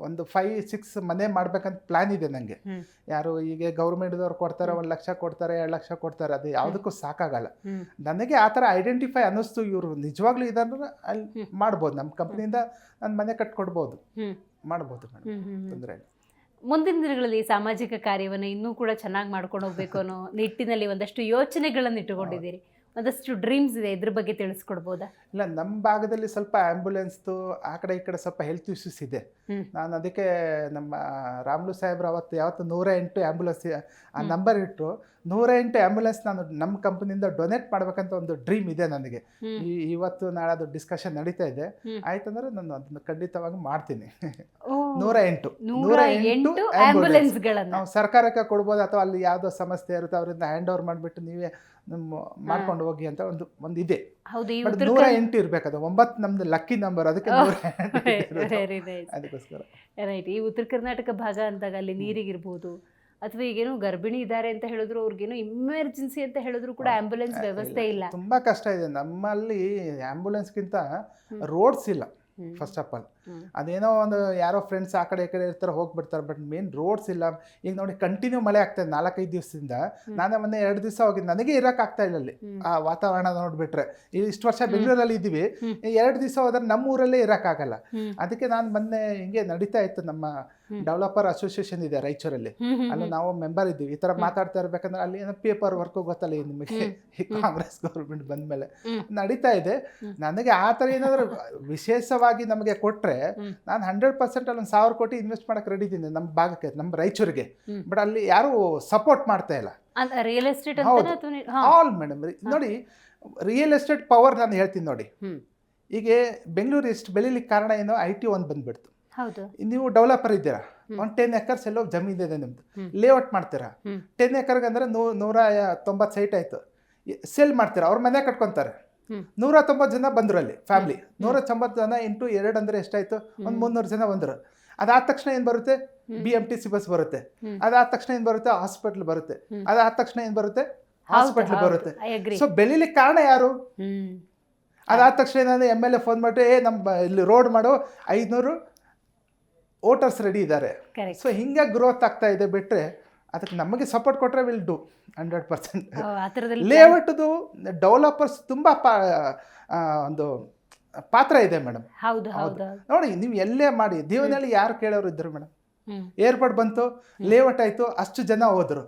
ಒಂದು 5-6 ಮನೆ ಮಾಡ್ಬೇಕಂತ ಪ್ಲಾನ್ ಇದೆ ನನಗೆ. ಯಾರು ಈಗ ಗೌರ್ಮೆಂಟ್ದವ್ರು ಕೊಡ್ತಾರೆ, 1 ಲಕ್ಷ ಕೊಡ್ತಾರೆ, 2 ಲಕ್ಷ ಕೊಡ್ತಾರೆ, ಅದು ಯಾವುದಕ್ಕೂ ಸಾಕಾಗಲ್ಲ. ನನಗೆ ಆ ಥರ ಐಡೆಂಟಿಫೈ ಅನ್ನಿಸ್ತು, ಇವರು ನಿಜವಾಗ್ಲೂ ಇದನ್ನು ಅಲ್ಲಿ ಮಾಡ್ಬೋದು, ನಮ್ಮ ಕಂಪ್ನಿಯಿಂದ ನಾನು ಮನೆ ಕಟ್ಕೊಡ್ಬೋದು, ಮಾಡ್ಬೋದು ಮೇಡಮ್, ತೊಂದರೆ ಇಲ್ಲ. ಮುಂದಿನ ದಿನಗಳಲ್ಲಿ ಸಾಮಾಜಿಕ ಕಾರ್ಯವನ್ನು ಇನ್ನೂ ಕೂಡ ಚೆನ್ನಾಗಿ ಮಾಡ್ಕೊಂಡು ಹೋಗ್ಬೇಕು ಅನ್ನೋ ನಿಟ್ಟಿನಲ್ಲಿ ಒಂದಷ್ಟು ಯೋಚನೆಗಳನ್ನು ಇಟ್ಟುಕೊಂಡಿದ್ದೀರಿ, ಒಂದಷ್ಟು ಡ್ರೀಮ್ಸ್ ಇದೆ, ಇದ್ರ ಬಗ್ಗೆ ತಿಳಿಸ್ಕೊಡ್ಬೋದಾ? ಇಲ್ಲ, ನಮ್ಮ ಭಾಗದಲ್ಲಿ ಸ್ವಲ್ಪ ಆ್ಯಂಬುಲೆನ್ಸ್ದು ಆ ಕಡೆ ಈ ಕಡೆ ಸ್ವಲ್ಪ ಹೆಲ್ತ್ ಇಶ್ಯೂಸ್ ಇದೆ. ನಾನು ಅದಕ್ಕೆ ನಮ್ಮ ರಾಮ್ಲು ಸಾಹೇಬ್ರು ಯಾವತ್ತು 108 ಆ್ಯಂಬುಲೆನ್ಸ್ ಆ ನಂಬರ್ ಇಟ್ಟರು. 108 ಆ್ಯಂಬುಲೆನ್ಸ್ ನಾನು ನಮ್ಮ ಕಂಪನಿಯಿಂದ ಡೊನೇಟ್ ಮಾಡ್ಬೇಕಂತ ಒಂದು ಡ್ರೀಮ್ ಇದೆ ನನಗೆ. ಇವತ್ತು ನಾಳೆ ಅದು ಡಿಸ್ಕಷನ್ ನಡೀತಾ ಇದೆ. ಆಯ್ತಂದ್ರೆ ನಾನು ಅದನ್ನು ಖಂಡಿತವಾಗಿ ಮಾಡ್ತೀನಿ. 108 ಆ್ಯಂಬುಲೆನ್ಸ್ ನಾವು ಸರ್ಕಾರಕ್ಕೆ ಕೊಡ್ಬೋದು, ಅಥವಾ ಅಲ್ಲಿ ಯಾವುದೋ ಸಂಸ್ಥೆ ಇರುತ್ತೆ ಅವರಿಂದ ಹ್ಯಾಂಡ್ ಓವರ್ ಮಾಡಿಬಿಟ್ಟು ನೀವೇ ಮಾಡ್ಕೊಂಡು ಹೋಗಿ ಅಂತ ಒಂದು ಇದೆ. 108 ಇರ್ಬೇಕು, ಅದು 9 ನಮ್ದು ಲಕ್ಕಿ ನಂಬರ್, ಅದಕ್ಕೆ 108 ಅದಕ್ಕೋಸ್ಕರ. ರೈಟ್. ಈ ಉತ್ತರ ಕರ್ನಾಟಕ ಭಾಗ ಅಂದಾಗ ಅಲ್ಲಿ ನೀರಿಗಿರ್ಬೋದು, ಅಥವಾ ಈಗೇನು ಗರ್ಭಿಣಿ ಇದ್ದಾರೆ ಅಂತ ಹೇಳಿದ್ರು, ಅವ್ರಿಗೇನು ಇಮರ್ಜೆನ್ಸಿ ಅಂತ ಹೇಳಿದ್ರು ಕೂಡ ಆಂಬ್ಯುಲೆನ್ಸ್ ವ್ಯವಸ್ಥೆ ಇಲ್ಲ. ತುಂಬಾ ಕಷ್ಟ ಇದೆ ನಮ್ಮಲ್ಲಿ. ಆಂಬ್ಯುಲೆನ್ಸ್ಗಿಂತ ರೋಡ್ಸ್ ಇಲ್ಲ ಫಸ್ಟ್ ಆಫ್ ಆಲ್. ಅದೇನೋ ಒಂದು ಯಾರೋ ಫ್ರೆಂಡ್ಸ್ ಆ ಕಡೆ ಈ ಕಡೆ ಇರ್ತಾರೆ, ಹೋಗ್ಬಿಡ್ತಾರೆ, ಬಟ್ ಮೇನ್ ರೋಡ್ಸ್ ಇಲ್ಲ. ಈಗ ನೋಡಿ, ಕಂಟಿನ್ಯೂ ಮಳೆ ಆಗ್ತಾ ಇದೆ 4-5 ದಿವಸದಿಂದ. ನಾನೇ ಮೊನ್ನೆ 2 ದಿವಸ ಹೋಗಿದ್ದು, ನನಗೆ ಇರಕ್ಕೆ ಆಗ್ತಾ ಇಲ್ಲ ಅಲ್ಲಿ. ಆ ವಾತಾವರಣ ನೋಡ್ಬಿಟ್ರೆ, ಇಷ್ಟು ವರ್ಷ ಬೆಂಗಳೂರಲ್ಲಿ ಇದ್ದೀವಿ, 2 ದಿವಸ ಹೋದ್ರೆ ನಮ್ಮ ಊರಲ್ಲೇ ಇರೋಕ್ಕಾಗಲ್ಲ. ಅದಕ್ಕೆ ನಾನು ಮೊನ್ನೆ ಹಿಂಗೆ ನಡೀತಾ ಇತ್ತು, ನಮ್ಮ ಡೆವಲಪರ್ ಅಸೋಸಿಯೇಷನ್ ಇದೆ ರಾಯಚೂರಲ್ಲಿ, ಅಲ್ಲಿ ನಾವು ಮೆಂಬರ್ ಇದ್ದೀವಿ. ಈ ಥರ ಮಾತಾಡ್ತಾ ಇರ್ಬೇಕಂದ್ರೆ ಅಲ್ಲಿ ಏನೋ ಪೇಪರ್ ವರ್ಕು ಗೊತ್ತಲ್ಲ ನಿಮಗೆ, ಕಾಂಗ್ರೆಸ್ ಗೌರ್ಮೆಂಟ್ ಬಂದ್ಮೇಲೆ ನಡೀತಾ ಇದೆ. ನನಗೆ ಆ ಥರ ಏನಾದರೂ ವಿಶೇಷವಾಗಿ ನಮಗೆ ಕೊಟ್ಟರೆ ನಾನು 100% ಅಲ್ಲಿ 1,000 ಕೋಟಿ ಇನ್ವೆಸ್ಟ್ ಮಾಡಕ್ಕೆ ರೆಡಿ ಇದ್ದೀನಿ ನಮ್ಮ ಭಾಗಕ್ಕೆ, ನಮ್ಮ ರಾಯಚೂರಿಗೆ. ಬಟ್ ಅಲ್ಲಿ ಯಾರು ಸಪೋರ್ಟ್ ಮಾಡ್ತಾ ಇಲ್ಲ. ರಿಯಲ್ ಎಸ್ಟೇಟ್ ಆಲ್ ಮೇಡಮ್ ನೋಡಿ, ರಿಯಲ್ ಎಸ್ಟೇಟ್ ಪವರ್ ನಾನು ಹೇಳ್ತೀನಿ ನೋಡಿ. ಈಗ ಬೆಂಗಳೂರು ಎಷ್ಟು ಬೆಳೀಲಿಕ್ಕೆ ಕಾರಣ ಏನೋ IT ಒಂದು ಬಂದ್ಬಿಡ್ತು. ನೀವು ಡೆವಲಪರ್ ಇದ್ದೀರಾ, ಒಂದು 10 ಎಕರ್ಸ್ ಎಲ್ಲೋ ಜಮೀನ್ ಇದೆ ನಿಮ್ದು, ಲೇಔಟ್ ಮಾಡ್ತೀರಾ. 10 ಎಕರ್ಗೆ ಅಂದ್ರೆ 190 ಸೈಟ್ ಆಯ್ತು, ಸೇಲ್ ಮಾಡ್ತೀರಾ, ಅವ್ರ ಮನೆ ಕಟ್ಕೊಂತಾರೆ. 190 ಜನ ಬಂದರು ಅಲ್ಲಿ ಫ್ಯಾಮಿಲಿ. 190 ಜನ ಇಂಟು 2 ಅಂದರೆ ಎಷ್ಟಾಯ್ತು? ಒಂದು 300 ಜನ ಬಂದರು. ಅದಾದ ತಕ್ಷಣ ಏನು ಬರುತ್ತೆ? BMTC ಬಸ್ ಬರುತ್ತೆ. ಅದಾದ ತಕ್ಷಣ ಏನು ಬರುತ್ತೆ? ಹಾಸ್ಪಿಟ್ಲ್ ಬರುತ್ತೆ. ಅದಾದ ತಕ್ಷಣ ಏನು ಬರುತ್ತೆ? ಹಾಸ್ಪಿಟ್ಲ್ ಬರುತ್ತೆ. ಸೊ ಬೆಳಿಲಿಕ್ಕೆ ಕಾರಣ ಯಾರು? ಅದಾದ ತಕ್ಷಣ ಏನಾದ್ರೆ MLA ಫೋನ್ ಮಾಡಿಟ್ಟು ನಮ್ಮ ಇಲ್ಲಿ ರೋಡ್ ಮಾಡೋ 500 ವೋಟರ್ಸ್ ರೆಡಿ ಇದ್ದಾರೆ. ಸೊ ಹಿಂಗೆ ಗ್ರೋತ್ ಆಗ್ತಾ ಇದೆ. ಬಿಟ್ಟರೆ ಅದಕ್ಕೆ ನಮಗೆ ಸಪೋರ್ಟ್ ಕೊಟ್ಟರೆ ವಿಲ್ ಡೂ 100%. ಲೇಔಟ್ದು ಡೆವಲಪರ್ಸ್ ತುಂಬ ಒಂದು ಪಾತ್ರ ಇದೆ ಮೇಡಮ್. ನೋಡಿ, ನೀವು ಎಲ್ಲೇ ಮಾಡಿ, ದೇವನಲ್ಲಿ ಯಾರು ಕೇಳೋರು ಇದ್ರು ಮೇಡಮ್. ಏರ್ಪೋರ್ಟ್ ಬಂತು, ಲೇಔಟ್ ಆಯ್ತು, ಅಷ್ಟು ಜನ ಹೋದ್ರು.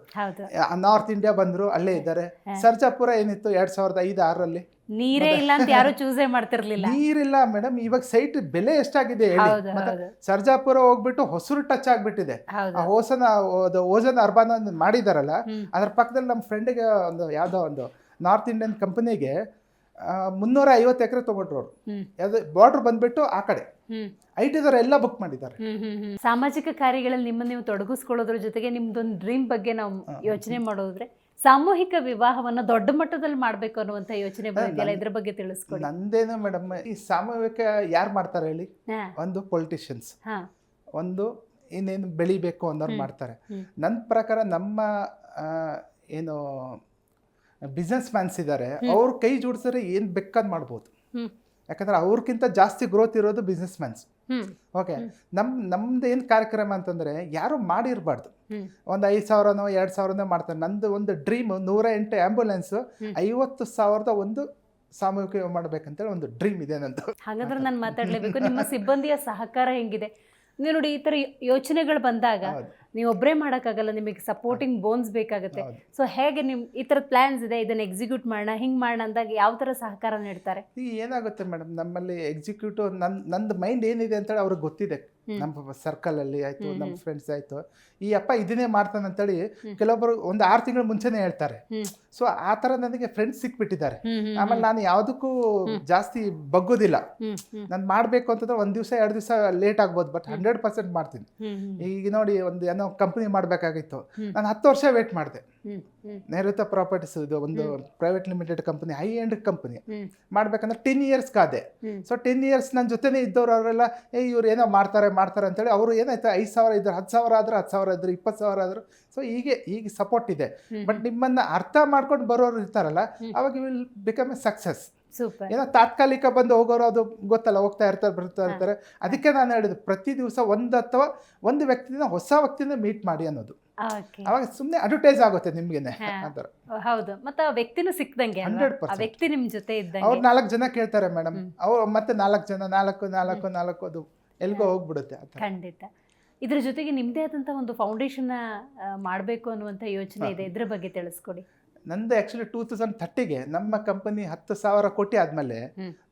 ನಾರ್ತ್ ಇಂಡಿಯಾ ಬಂದ್ರು, ಅಲ್ಲೇ ಇದ್ದಾರೆ. ಸರ್ಜಾಪುರ ಏನಿತ್ತು 2005-6ರಲ್ಲಿ ನೀರೇ ಇಲ್ಲ ಅಂತ ಯಾರು ಚೂಸೇ ಮಾಡ್ತಿರ್ಲಿಲ್ಲ. ನೀರಿಲ್ಲ ಮೇಡಮ್. ಇವಾಗ ಸೈಟ್ ಬೆಲೆ ಎಷ್ಟಾಗಿದೆ ಹೇಳಿ. ಮತ್ತೆ ಸರ್ಜಾಪುರ ಹೋಗ್ಬಿಟ್ಟು ಹೊಸೂರು ಟಚ್ ಆಗ್ಬಿಟ್ಟಿದೆ. ಓಜನ್ ಅರ್ಬಾನ್ ಮಾಡಿದಾರಲ್ಲ, ಅದ್ರ ಪಕ್ಕದಲ್ಲಿ ನಮ್ಮ ಫ್ರೆಂಡಿಗೆ ಒಂದು ಯಾವ್ದೋ ಒಂದು ನಾರ್ತ್ ಇಂಡಿಯನ್ ಕಂಪನಿಗೆ 350 ಎಕರೆ ತಗೊಂಡ್ರು ಅವರು. ಯಾವ್ದು ಬಾರ್ಡರ್ ಬಂದ್ಬಿಟ್ಟು ಆ ಕಡೆ IT ಎಲ್ಲ ಬುಕ್ ಮಾಡಿದ್ದಾರೆ. ಸಾಮಾಜಿಕ ಕಾರ್ಯಗಳಲ್ಲಿ ನಿಮ್ಮನ್ನು ನೀವು ತೊಡಗಿಸ್ಕೊಳ್ಳೋದ್ರ ಜೊತೆಗೆ ನಿಮ್ದೊಂದು ಡ್ರೀಮ್ ಬಗ್ಗೆ ನಾವು ಯೋಚನೆ ಮಾಡೋದ್ರೆ, ಸಾಮೂಹಿಕ ವಿವಾಹವನ್ನ ದೊಡ್ಡ ಮಟ್ಟದಲ್ಲಿ ಮಾಡ್ಬೇಕು ಅನ್ನುವಂತ ಯೋಚನೆ ಬಂದಿದೆಯಲ್ಲ, ಇದ್ರ ಬಗ್ಗೆ ತಿಳಿಸ್ಕೊಡಿ. ನಂದೇನು ಮೇಡಮ್, ಈ ಸಾಮೂಹಿಕ ಯಾರು ಮಾಡ್ತಾರೆ ಹೇಳಿ? ಹಾ, ಒಂದು ಪೊಲಿಟಿಷಿಯನ್ಸ್, ಹಾ, ಒಂದು ಇನ್ನೇನು ಬೆಳಿಬೇಕು ಅನ್ನೋರು ಮಾಡ್ತಾರೆ. ಹ್ಮ್. ನನ್ನ ಪ್ರಕಾರ ನಮ್ಮ ಏನು ಬಿಸ್ನೆಸ್ ಮ್ಯಾನ್ಸ್ ಇದ್ದಾರೆ, ಅವ್ರ ಕೈ ಜೋಡಿಸಿದ್ರೆ ಏನು ಬೇಕಾದ್ ಮಾಡ್ಬೋದು. ಹ್ಮ್. ಯಾಕಂದ್ರೆ ಅವ್ರಿಗಿಂತ ಜಾಸ್ತಿ ಗ್ರೋತ್ ಇರೋದು ಬಿಸ್ನೆಸ್ ಮ್ಯಾನ್ಸ್. ಹ್ಮ್. ಓಕೆ, ನಮ್ದು ಏನು ಕಾರ್ಯಕ್ರಮ ಅಂತಂದರೆ ಯಾರು ಮಾಡಿರಬಾರ್ದು. ಹ್ಮ್. ಒಂದು 5,000ನೋ 2,000ನೋ ಮಾಡ್ತಾರೆ. ನಂದು ಒಂದು ಡ್ರೀಮ್ 108 ಆ್ಯಂಬುಲೆನ್ಸು 50,000 ಒಂದು ಸಾಮೂಹಿಕ ಮಾಡ್ಬೇಕಂತೇಳಿ ಒಂದು ಡ್ರೀಮ್ ಇದೆ ನಂದು. ಹಾಗಾದ್ರೆ ನಾನು ಮಾತಾಡ್ಲೇಬೇಕು. ನಿಮ್ಮ ಸಿಬ್ಬಂದಿಯ ಸಹಕಾರ ಹೆಂಗಿದೆ? ನೀವು ನೋಡಿ, ಈ ತರ ಯೋಚನೆಗಳು ಬಂದಾಗ ನೀವು ಒಬ್ಬರೇ ಮಾಡೋಕ್ಕಾಗಲ್ಲ, ನಿಮಗೆ ಸಪೋರ್ಟಿಂಗ್ ಬೋನ್ಸ್ ಬೇಕಾಗುತ್ತೆ. ಸೊ ಹೇಗೆ ನಿಮ್ ಈ ಥರದ ಪ್ಲಾನ್ಸ್ ಇದೆ, ಇದನ್ನ ಎಕ್ಸಿಕ್ಯೂಟ್ ಮಾಡೋಣ, ಹಿಂಗೆ ಮಾಡೋಣ ಅಂದಾಗ ಯಾವ ಥರ ಸಹಕಾರ ನೀಡ್ತಾರೆ? ಈಗ ಏನಾಗುತ್ತೆ ಮೇಡಮ್, ನಮ್ಮಲ್ಲಿ ಎಕ್ಸಿಕ್ಯೂಟಿವ್ ನಂದು ಮೈಂಡ್ ಏನಿದೆ ಅಂತೇಳಿ ಅವ್ರಿಗೆ ಗೊತ್ತಿದೆ. ನಮ್ಮ ಸರ್ಕಲಲ್ಲಿ ಆಯಿತು, ನಮ್ಮ ಫ್ರೆಂಡ್ಸ್ ಆಯಿತು, ಈ ಅಪ್ಪ ಇದನ್ನೇ ಮಾಡ್ತಾನೆ ಅಂತೇಳಿ ಕೆಲವೊಬ್ಬರು ಒಂದು 6 ತಿಂಗಳ ಮುಂಚೆನೇ ಹೇಳ್ತಾರೆ. ಸೊ ಆ ಥರ ನನಗೆ ಫ್ರೆಂಡ್ಸ್ ಸಿಕ್ಬಿಟ್ಟಿದ್ದಾರೆ. ಆಮೇಲೆ ನಾನು ಯಾವುದಕ್ಕೂ ಜಾಸ್ತಿ ಬಗ್ಗೋದಿಲ್ಲ. ನಾನು ಮಾಡಬೇಕು ಅಂತಂದ್ರೆ 1 ದಿವಸ 2 ದಿವಸ ಲೇಟ್ ಆಗ್ಬೋದು, ಬಟ್ 100% ಮಾಡ್ತೀನಿ. ಈಗ ನೋಡಿ, ಒಂದು ಏನೋ ಕಂಪ್ನಿ ಮಾಡಬೇಕಾಗಿತ್ತು, ನಾನು 10 ವರ್ಷ ವೇಟ್ ಮಾಡಿದೆ. ನೈಋತ್ಯ ಪ್ರಾಪರ್ಟೀಸ್ ಇದು ಒಂದು private limited company, high end company ಮಾಡ್ಬೇಕಂದ್ರೆ 10 ಇಯರ್ಸ್ ಕಾದೆ. ಸೊ 10 ಇಯರ್ಸ್ ನನ್ನ ಜೊತೆನೇ ಇದ್ದವ್ರು ಅವರೆಲ್ಲ ಇವ್ರು ಏನೋ ಮಾಡ್ತಾರೆ ಅಂತೇಳಿ ಅವರು ಏನಾಯ್ತು, 5,000 ಇದ್ರು, 10,000 ಆದ್ರೆ 10,000 ಇದ್ರು, 20,000 ಆದ್ರು. ಸೊ ಈಗ ಸಪೋರ್ಟ್ ಇದೆ. ಬಟ್ ನಿಮ್ಮನ್ನ ಅರ್ಥ ಮಾಡ್ಕೊಂಡು ಬರೋರು ಇರ್ತಾರಲ್ಲ, ಅವಾಗ will become A success. Super. ಏನೋ ತಾತ್ಕಾಲಿಕ ಬಂದು ಹೋಗೋರು ಅದು ಗೊತ್ತಲ್ಲ, ಹೋಗ್ತಾ ಇರ್ತಾರೆ ಬರ್ತಾ ಇರ್ತಾರೆ. ಅದಕ್ಕೆ ನಾನು ಹೇಳಿದ್ದು, ಪ್ರತಿ ದಿವಸ ಒಂದು ವ್ಯಕ್ತಿನ ಹೊಸ ವ್ಯಕ್ತಿನ ಮೀಟ್ ಮಾಡಿ ಅನ್ನೋದು. ಅವಾಗ ಸುಮ್ಮನೆ ಅಡ್ವರ್ಟೈಸ್ ಆಗುತ್ತೆ ನಿಮ್ಗೆನೆ. ಹೌದು, ಮತ್ತೆ ಆ ವ್ಯಕ್ತಿನೂ ಸಿಕ್ದಂಗೆ, 100%. ಆ ವ್ಯಕ್ತಿ ನಿಮ್ ಜೊತೆ ಇದ್ದಂಗೆ. ಅವ್ರು 4 ಜನ ಕೇಳ್ತಾರೆ ಮೇಡಮ್, ಅವ್ರು ಮತ್ತೆ 4 ಜನ, 4 ಅದು ಎಲ್ಗೋ ಹೋಗ್ಬಿಡುತ್ತೆ. ಖಂಡಿತ. ಇದ್ರ ಜೊತೆಗೆ ನಿಮ್ದೇ ಆದಂತ ಒಂದು ಫೌಂಡೇಶನ್ ಮಾಡಬೇಕು ಅನ್ನುವಂತ ಯೋಚನೆ ಇದೆ, ಇದ್ರ ಬಗ್ಗೆ ತಿಳಿಸ್ಕೊಡಿ. ನಂದು ಆ್ಯಕ್ಚುಲಿ 2030ಗೆ ನಮ್ಮ ಕಂಪನಿ 10,000 ಕೋಟಿ ಆದಮೇಲೆ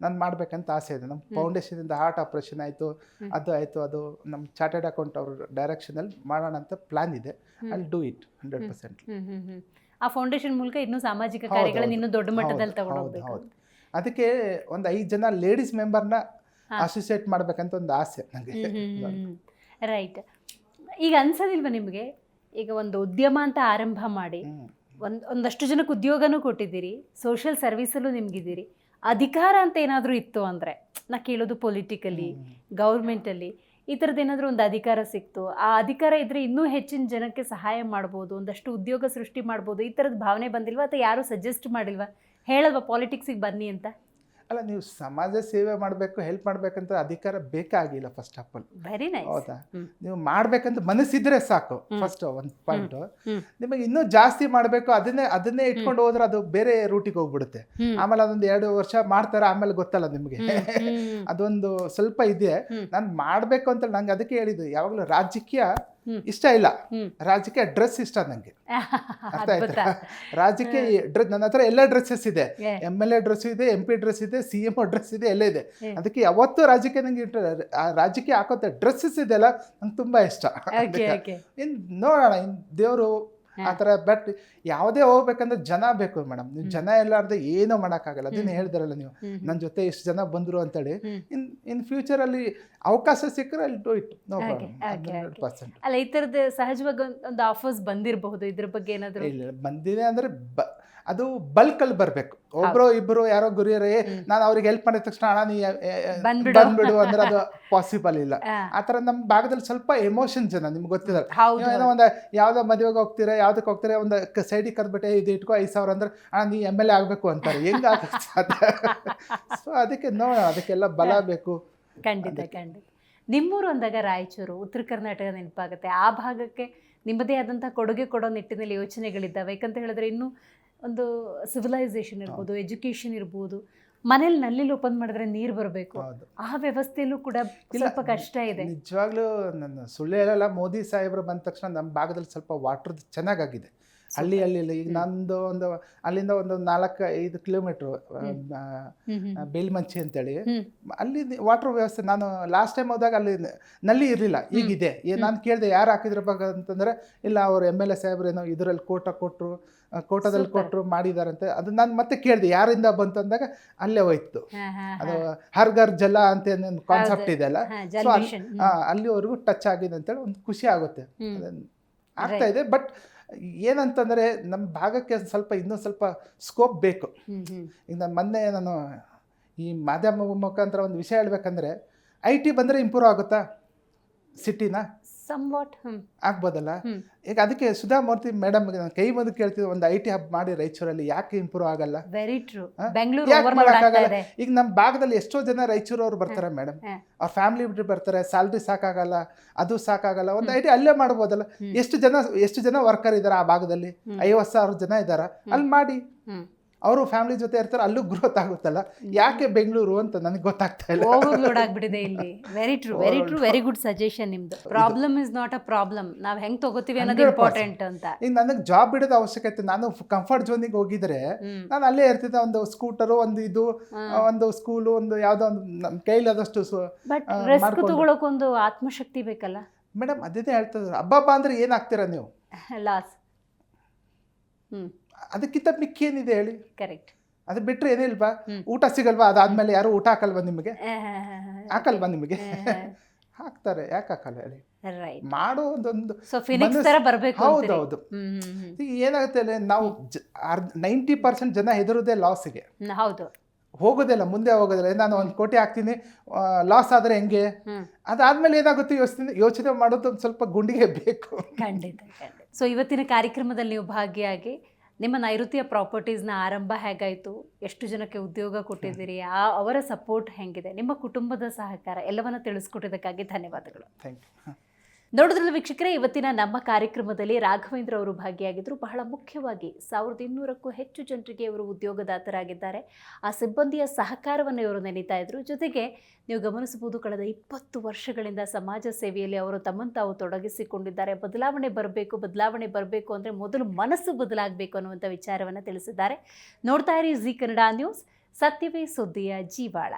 ನಾನು ಮಾಡಬೇಕಂತ ಆಸೆ ಇದೆ. ನಮ್ಮ ಫೌಂಡೇಶನಿಂದ ಹಾರ್ಟ್ ಆಪ್ರೇಷನ್ ಆಯಿತು, ಅದು ನಮ್ಮ ಚಾರ್ಟೆಡ್ ಅಕೌಂಟ್ ಅವ್ರ ಡೈರೆಕ್ಷನಲ್ಲಿ ಮಾಡೋಣ ಅಂತ ಪ್ಲಾನ್ ಇದೆ. I do it 100%. ಆ ಫೌಂಡೇಶನ್ ಮೂಲಕ ಇನ್ನೂ ಸಾಮಾಜಿಕ ಕಾರ್ಯಗಳನ್ನು ಇನ್ನೂ ದೊಡ್ಡ ಮಟ್ಟದಲ್ಲಿ ತಗೊಂಡೋಗ್ಬೇಕು. ಅದಕ್ಕೆ ಒಂದು 5 ಜನ ಲೇಡೀಸ್ ಮೆಂಬರ್ನ ಅಸೋಸಿಯೇಟ್ ಮಾಡ್ಬೇಕಂತ ಒಂದು ಆಸೆ ನನಗೆ. ರೈಟ್. ಈಗ ಅನ್ಸೋದಿಲ್ವಾ ನಿಮಗೆ, ಈಗ ಒಂದು ಉದ್ಯಮ ಅಂತ ಆರಂಭ ಮಾಡಿ ಒಂದಷ್ಟು ಜನಕ್ಕೆ ಉದ್ಯೋಗನೂ ಕೊಟ್ಟಿದ್ದೀರಿ, ಸೋಷಿಯಲ್ ಸರ್ವಿಸಲ್ಲೂ ನಿಮ್ಗಿದ್ದೀರಿ, ಅಧಿಕಾರ ಅಂತ ಏನಾದರೂ ಇತ್ತು ಅಂದರೆ, ನಾ ಕೇಳೋದು ಪೊಲಿಟಿಕಲಿ, ಗೌರ್ಮೆಂಟಲ್ಲಿ ಈ ಥರದ್ದು ಏನಾದರೂ ಒಂದು ಅಧಿಕಾರ ಸಿಕ್ತು, ಆ ಅಧಿಕಾರ ಇದ್ದರೆ ಇನ್ನೂ ಹೆಚ್ಚಿನ ಜನಕ್ಕೆ ಸಹಾಯ ಮಾಡ್ಬೋದು, ಒಂದಷ್ಟು ಉದ್ಯೋಗ ಸೃಷ್ಟಿ ಮಾಡ್ಬೋದು, ಈ ಥರದ ಭಾವನೆ ಬಂದಿಲ್ವಾ? ಅಥವಾ ಯಾರೂ ಸಜೆಸ್ಟ್ ಮಾಡಿಲ್ವಾ, ಹೇಳಲ್ವಾ ಪಾಲಿಟಿಕ್ಸಿಗೆ ಬನ್ನಿ ಅಂತ? ಅಲ್ಲ, ನೀವು ಸಮಾಜ ಸೇವೆ ಮಾಡಬೇಕು, ಹೆಲ್ಪ್ ಮಾಡ್ಬೇಕಂತ ಅಧಿಕಾರ ಬೇಕಾಗಿಲ್ಲ. First of all, very nice. ಹೌದಾ, ನೀವು ಮಾಡ್ಬೇಕಂತ ಮನಸ್ಸಿದ್ರೆ ಸಾಕು. ಫಸ್ಟ್ ಒಂದು ಪಾಯಿಂಟ್, ನಿಮಗೆ ಇನ್ನೂ ಜಾಸ್ತಿ ಮಾಡಬೇಕು ಅದನ್ನೇ ಇಟ್ಕೊಂಡು ಹೋದ್ರೆ ಅದು ಬೇರೆ ರೂಟಿಗೆ ಹೋಗ್ಬಿಡುತ್ತೆ. ಆಮೇಲೆ ಅದೊಂದು 2 ವರ್ಷ ಮಾಡ್ತಾರೆ, ಆಮೇಲೆ ಗೊತ್ತಲ್ಲ ನಿಮಗೆ. ಅದೊಂದು ಸ್ವಲ್ಪ ಇದೆ. ನಾನು ಮಾಡಬೇಕು ಅಂತ ನಂಗೆ ಅದಕ್ಕೆ ಹೇಳಿದ್ದು, ಯಾವಾಗಲೂ ರಾಜಕೀಯ ಇಷ್ಟ ಇಲ್ಲ, ರಾಜಕೀಯ ಡ್ರೆಸ್ ಇಷ್ಟ ನಂಗೆ. ಅರ್ಥ ಆಯ್ತಾ? ರಾಜಕೀಯ ಡ್ರೆಸ್ ನನ್ನ ಹತ್ರ ಎಲ್ಲ ಡ್ರೆಸ್ಸಸ್ ಇದೆ, MLA ಡ್ರೆಸ್ ಇದೆ, MP ಡ್ರೆಸ್ ಇದೆ, CMO ಡ್ರೆಸ್ ಇದೆ, ಎಲ್ಲ ಇದೆ. ಅದಕ್ಕೆ ಯಾವತ್ತೂ ರಾಜಕೀಯ ನಂಗೆ ರಾಜಕೀಯ ಹಾಕೋತ ಡ್ರೆಸ್ಸಸ್ ಇದೆಲ್ಲ ನಂಗೆ ತುಂಬಾ ಇಷ್ಟ. ಇನ್ ನೋಡೋಣ, ಇನ್ ದೇವರು ಆ ಥರ. ಬಟ್ ಯಾವುದೇ ಹೋಗ್ಬೇಕಂದ್ರೆ ಜನ ಬೇಕು ಮೇಡಮ್. ನೀವು ಜನ ಎಲ್ಲಾರ್ದೆ ಏನೂ ಮಾಡೋಕ್ಕಾಗಲ್ಲ. ಅದನ್ನ ಹೇಳಿದ್ರಲ್ಲ ನೀವು, ನನ್ನ ಜೊತೆ ಇಷ್ಟು ಜನ ಬಂದರು ಅಂತೇಳಿ. ಇನ್ ಫ್ಯೂಚರಲ್ಲಿ ಅವಕಾಶ ಸಿಕ್ಕರೆ ಅಲ್ಲಿ ಡೂ ಇಟ್, ನೋ ಪ್ರಾಬ್ಲಮ್. 100%. ಅಲ್ಲ, ಈ ಥರದ್ದು ಸಹಜವಾಗಿ ಒಂದು ಆಫರ್ಸ್ ಬಂದಿರಬಹುದು, ಇದ್ರ ಬಗ್ಗೆ ಏನಾದರೂ? ಇಲ್ಲ, ಬಂದಿದೆ ಅಂದರೆ ಅದು ಬಲ್ಕಲ್ಲಿ ಬರಬೇಕು. ಒಬ್ರು ಇಬ್ಬರು ಯಾರೋ ಗುರಿಯರೇ ನಾನು ಅವ್ರಿಗೆ ಹೆಲ್ಪ್ ಮಾಡಿದ ತಕ್ಷಣ ಹಣ ನೀ ಬಂದ್ಬಿಡು ಅಂದ್ರೆ ಅದು ಪಾಸಿಬಲ್ ಇಲ್ಲ. ಆ ಥರ ನಮ್ಮ ಭಾಗದಲ್ಲಿ ಸ್ವಲ್ಪ ಎಮೋಷನ್ ಜನ, ನಿಮ್ಗೆ ಗೊತ್ತಿದ್ದಾರೆ. ಏನೋ ಒಂದು ಯಾವುದೋ ಮದುವೆಗೆ ಹೋಗ್ತೀರಾ, ಯಾವುದಕ್ಕೆ ಹೋಗ್ತೀರಾ, ಒಂದು ಸೈಡಿಗೆ ಕರೆದ್ಬಿಟ್ಟೆ ಇದು ಇಟ್ಕೋ 5,000 ಅಂದ್ರೆ ನೀ MLA ಆಗಬೇಕು ಅಂತಾರೆ. ಹೆಂಗಾಗುತ್ತೆ ಸಾಧ್ಯ? ಸೊ ಅದಕ್ಕೆ ನೋಡೋಣ, ಅದಕ್ಕೆಲ್ಲ ಬಲ ಬೇಕು. ಖಂಡಿತ. ನಿಮ್ಮೂರು ಅಂದಾಗ ರಾಯಚೂರು, ಉತ್ತರ ಕರ್ನಾಟಕ ನೆನಪಾಗುತ್ತೆ. ಆ ಭಾಗಕ್ಕೆ ನಿಮ್ಮದೇ ಆದಂಥ ಕೊಡುಗೆ ಕೊಡೋ ನಿಟ್ಟಿನಲ್ಲಿ ಯೋಚನೆಗಳಿದ್ದಾವೆ. ಯಾಕಂತ ಹೇಳಿದ್ರೆ ಇನ್ನೂ ಒಂದು ಸಿವಿಲೈಸೇಷನ್ ಇರ್ಬೋದು, ಎಜುಕೇಷನ್ ಇರ್ಬೋದು, ಮನೇಲಿ ನಲ್ಲಿ ಓಪನ್ ಮಾಡಿದ್ರೆ ನೀರು ಬರಬೇಕು, ಆ ವ್ಯವಸ್ಥೆಯಲ್ಲೂ ಕೂಡ ಸ್ವಲ್ಪ ಕಷ್ಟ ಇದೆ. ನಿಜವಾಗ್ಲೂ ನನ್ನ ಸುಳ್ಳು ಹೇಳಲ್ಲ, ಮೋದಿ ಸಾಹೇಬ್ರು ಬಂದ ತಕ್ಷಣ ನಮ್ಮ ಭಾಗದಲ್ಲಿ ಸ್ವಲ್ಪ ವಾಟರ್ ಚೆನ್ನಾಗಾಗಿದೆ. ಹಳ್ಳಿ ಈಗ ನಂದು ಅಲ್ಲಿಂದ ಒಂದು 4-5 ಕಿಲೋಮೀಟ್ರು ಬೇಲ್ಮಂಚಿ ಅಂತೇಳಿ, ಅಲ್ಲಿ ವಾಟರ್ ವ್ಯವಸ್ಥೆ. ನಾನು ಲಾಸ್ಟ್ ಟೈಮ್ ಹೋದಾಗ ಅಲ್ಲಿ ನಲ್ಲಿ ಇರಲಿಲ್ಲ, ಈಗಿದೆ. ನಾನು ಕೇಳಿದೆ ಯಾರು ಹಾಕಿದ್ರ ಬಗ್ಗೆ ಅಂತಂದರೆ, ಇಲ್ಲ ಅವರು MLA ಸಾಹೇಬ್ರೇನೋ ಇದರಲ್ಲಿ ಕೋಟದಲ್ಲಿ ಕೊಟ್ಟರು ಮಾಡಿದಾರಂತೆ. ಅದು ನಾನು ಮತ್ತೆ ಕೇಳಿದೆ ಯಾರಿಂದ ಬಂತು ಅಂದಾಗ ಅಲ್ಲೇ ಹೋಯ್ತು. ಅದು ಹರ್ ಘರ್ ಜಲ ಅಂತ ಒಂದು ಕಾನ್ಸೆಪ್ಟ್ ಇದೆ ಅಲ್ಲ, ಸೊ ಅಲ್ಲಿವರೆಗೂ ಟಚ್ ಆಗಿದೆ ಅಂತೇಳಿ ಒಂದು ಖುಷಿ ಆಗುತ್ತೆ. ಆಗ್ತಾ ಇದೆ. ಬಟ್ ಏನಂತಂದರೆ ನಮ್ಮ ಭಾಗಕ್ಕೆ ಸ್ವಲ್ಪ ಇನ್ನೂ ಸ್ವಲ್ಪ ಸ್ಕೋಪ್ ಬೇಕು. ಈಗ ನಾನು ಈ ಮಾಧ್ಯಮ ಮುಖಾಂತರ ಒಂದು ವಿಷಯ ಹೇಳ್ಬೇಕಂದ್ರೆ IT ಬಂದರೆ ಇಂಪ್ರೂವ್ ಆಗುತ್ತಾ ಸಿಟಿನ? ಸಮ್ವಾಟ್ ಆಗ್ಬೋದಲ್ಲ. ಈಗ ಅದಕ್ಕೆ ಸುಧಾಮೂರ್ತಿ ಮೇಡಮ್ ಕೈ ಬಂದು ಕೇಳ್ತಿದ್ದೆ, ಒಂದು IT ಹಬ್ ಮಾಡಿ ರಾಯಚೂರಲ್ಲಿ, ಯಾಕೆ ಇಂಪ್ರೂವ್ ಆಗಲ್ಲ? Very true. ಯಾಕೆ ಮಾಡೋಕ್ಕಾಗಲ್ಲ? ಈಗ ನಮ್ಮ ಭಾಗದಲ್ಲಿ ಎಷ್ಟೋ ಜನ ರಾಯಚೂರವ್ರು ಬರ್ತಾರೆ ಮೇಡಮ್, ಅವ್ರ ಫ್ಯಾಮಿಲಿ ಬಿಟ್ಟು ಬರ್ತಾರೆ, ಸ್ಯಾಲ್ರಿ ಸಾಕಾಗಲ್ಲ, ಅದು ಸಾಕಾಗಲ್ಲ, ಒಂದು IT ಅಲ್ಲೇ ಮಾಡ್ಬೋದಲ್ಲ. ಎಷ್ಟು ಜನ ವರ್ಕರ್ ಇದ್ದಾರೆ ಆ ಭಾಗದಲ್ಲಿ? 50,000 ಜನ ಇದ್ದಾರೆ. ಅಲ್ಲಿ ಮಾಡಿ, ಅವರು ಫ್ಯಾಮಿಲಿ ಜೊತೆ ಇರ್ತಾರೆ, ಅಲ್ಲೂ ಗ್ರೋತ್ ಆಗುತ್ತಲ್ಲ. ಯಾಕೆ ಬೆಂಗಳೂರು ಅಂತ ನನಗೆ ಗೊತ್ತಾಗ್ತಾ ಇಲ್ಲ. ಓವರ್ಲೋಡ್ ಆಗ್ಬಿಟ್ಟಿದೆ ಇಲ್ಲಿ. Very true, very true, very good suggestion ನಿಮ್ದು. Problem is not a problem, ನಾವು ಹೆಂಗ್ ತಗೋತೀವಿ ಅನ್ನೋದು ಇಂಪಾರ್ಟೆಂಟ್ ಅಂತ. ಈಗ ನನಗೆ ಜಾಬ್ ಬಿಡೋದು ಅವಶ್ಯಕತೆ. ನಾನು ಕಂಫರ್ಟ್ ಝೋನಿಗೆ ಹೋಗಿದ್ರೆ ನಾನು ಅಲ್ಲೇ ಇರ್ತಿದ್ದೆ. ಒಂದು ಸ್ಕೂಟರು, ಒಂದು ಸ್ಕೂಲು, ಒಂದು ಯಾವುದೋ ಒಂದು ನಮ್ಮ ಕೈಲಾದಷ್ಟು. ಬಟ್ ರಿಸ್ಕ್ ತಗೊಳಕ್ಕೊಂದು ಆತ್ಮಶಕ್ತಿ ಬೇಕಲ್ಲ ಮೇಡಮ್. ಅದೇ ಹೇಳ್ತಿದ್ರು, ಹಬ್ಬ ಅಂದ್ರೆ ಏನಾಗ್ತೀರಾ ನೀವು? ಲಾಸ್. ಅದಕ್ಕಿಂತ ಮಿಕ್ಕೇನಿದೆ ಹೇಳಿ? ಕರೆಕ್ಟ್. ಅದು ಬಿಟ್ಟರೆ ಏನಿಲ್ವಾ? ಊಟ ಸಿಗಲ್ವಾ? ಅದಾದ್ಮೇಲೆ ಯಾರು ಊಟ ಹಾಕಲ್ವಾ ನಿಮಗೆ? ಹಾಕಲ್ವಾ ನಿಮಗೆ? ಹಾಕ್ತಾರೆ. ಯಾಕೆ ಹಾಕಲ್ಲ ಹೇಳಿ? ಮಾಡೋ ಒಂದು ಹೌದೌದು. ಈಗ ಏನಾಗುತ್ತೆ ಅಂದ್ರೆ, ನಾವು 90% ಜನ ಹೆದರೋದೇ ಲಾಸಿಗೆ. ಹೌದು, ಹೋಗೋದಿಲ್ಲ, ಮುಂದೆ ಹೋಗೋದಿಲ್ಲ. ನಾನು 1 ಕೋಟಿ ಹಾಕ್ತೀನಿ, ಲಾಸ್ ಆದರೆ ಹೆಂಗೆ? ಅದಾದ್ಮೇಲೆ ಏನಾಗುತ್ತೆ ಯೋಚನೆ ಮಾಡೋದು ಒಂದು ಸ್ವಲ್ಪ ಗುಂಡಿಗೆ ಬೇಕು. ಖಂಡಿತ. ಸೊ ಇವತ್ತಿನ ಕಾರ್ಯಕ್ರಮದಲ್ಲಿ ನೀವು ಭಾಗಿಯಾಗಿ ನಿಮ್ಮ ನೈಋತ್ಯ ಪ್ರಾಪರ್ಟೀಸ್ನ ಆರಂಭ ಹೇಗಾಯಿತು, ಎಷ್ಟು ಜನಕ್ಕೆ ಉದ್ಯೋಗ ಕೊಟ್ಟಿದ್ದೀರಿ, ಅವರ ಸಪೋರ್ಟ್ ಹೆಂಗಿದೆ, ನಿಮ್ಮ ಕುಟುಂಬದ ಸಹಕಾರ ಎಲ್ಲವನ್ನ ತಿಳಿಸ್ಕೊಟ್ಟಿದ್ದಕ್ಕಾಗಿ ಧನ್ಯವಾದಗಳು. Thank you. ನೋಡಿದ್ರಲ್ಲ ವೀಕ್ಷಕರೇ, ಇವತ್ತಿನ ನಮ್ಮ ಕಾರ್ಯಕ್ರಮದಲ್ಲಿ ರಾಘವೇಂದ್ರ ಅವರು ಭಾಗಿಯಾಗಿದ್ದರು. ಬಹಳ ಮುಖ್ಯವಾಗಿ 1200ಕ್ಕೂ ಹೆಚ್ಚು ಜನರಿಗೆ ಇವರು ಉದ್ಯೋಗದಾತರಾಗಿದ್ದಾರೆ. ಆ ಸಿಬ್ಬಂದಿಯ ಸಹಕಾರವನ್ನು ಇವರು ನೆನೀತಾ ಇದ್ರು. ಜೊತೆಗೆ ನೀವು ಗಮನಿಸಬಹುದು, ಕಳೆದ 20 ವರ್ಷಗಳಿಂದ ಸಮಾಜ ಸೇವೆಯಲ್ಲಿ ಅವರು ತಮ್ಮನ್ನು ತಾವು ತೊಡಗಿಸಿಕೊಂಡಿದ್ದಾರೆ. ಬದಲಾವಣೆ ಬರಬೇಕು ಅಂದರೆ ಮೊದಲು ಮನಸ್ಸು ಬದಲಾಗಬೇಕು ಅನ್ನುವಂಥ ವಿಚಾರವನ್ನು ತಿಳಿಸಿದ್ದಾರೆ. ನೋಡ್ತಾ ಇರಿ ಜಿ ಕನ್ನಡ ನ್ಯೂಸ್, ಸತ್ಯವೇ ಸುದ್ದಿಯ ಜೀವಾಳ.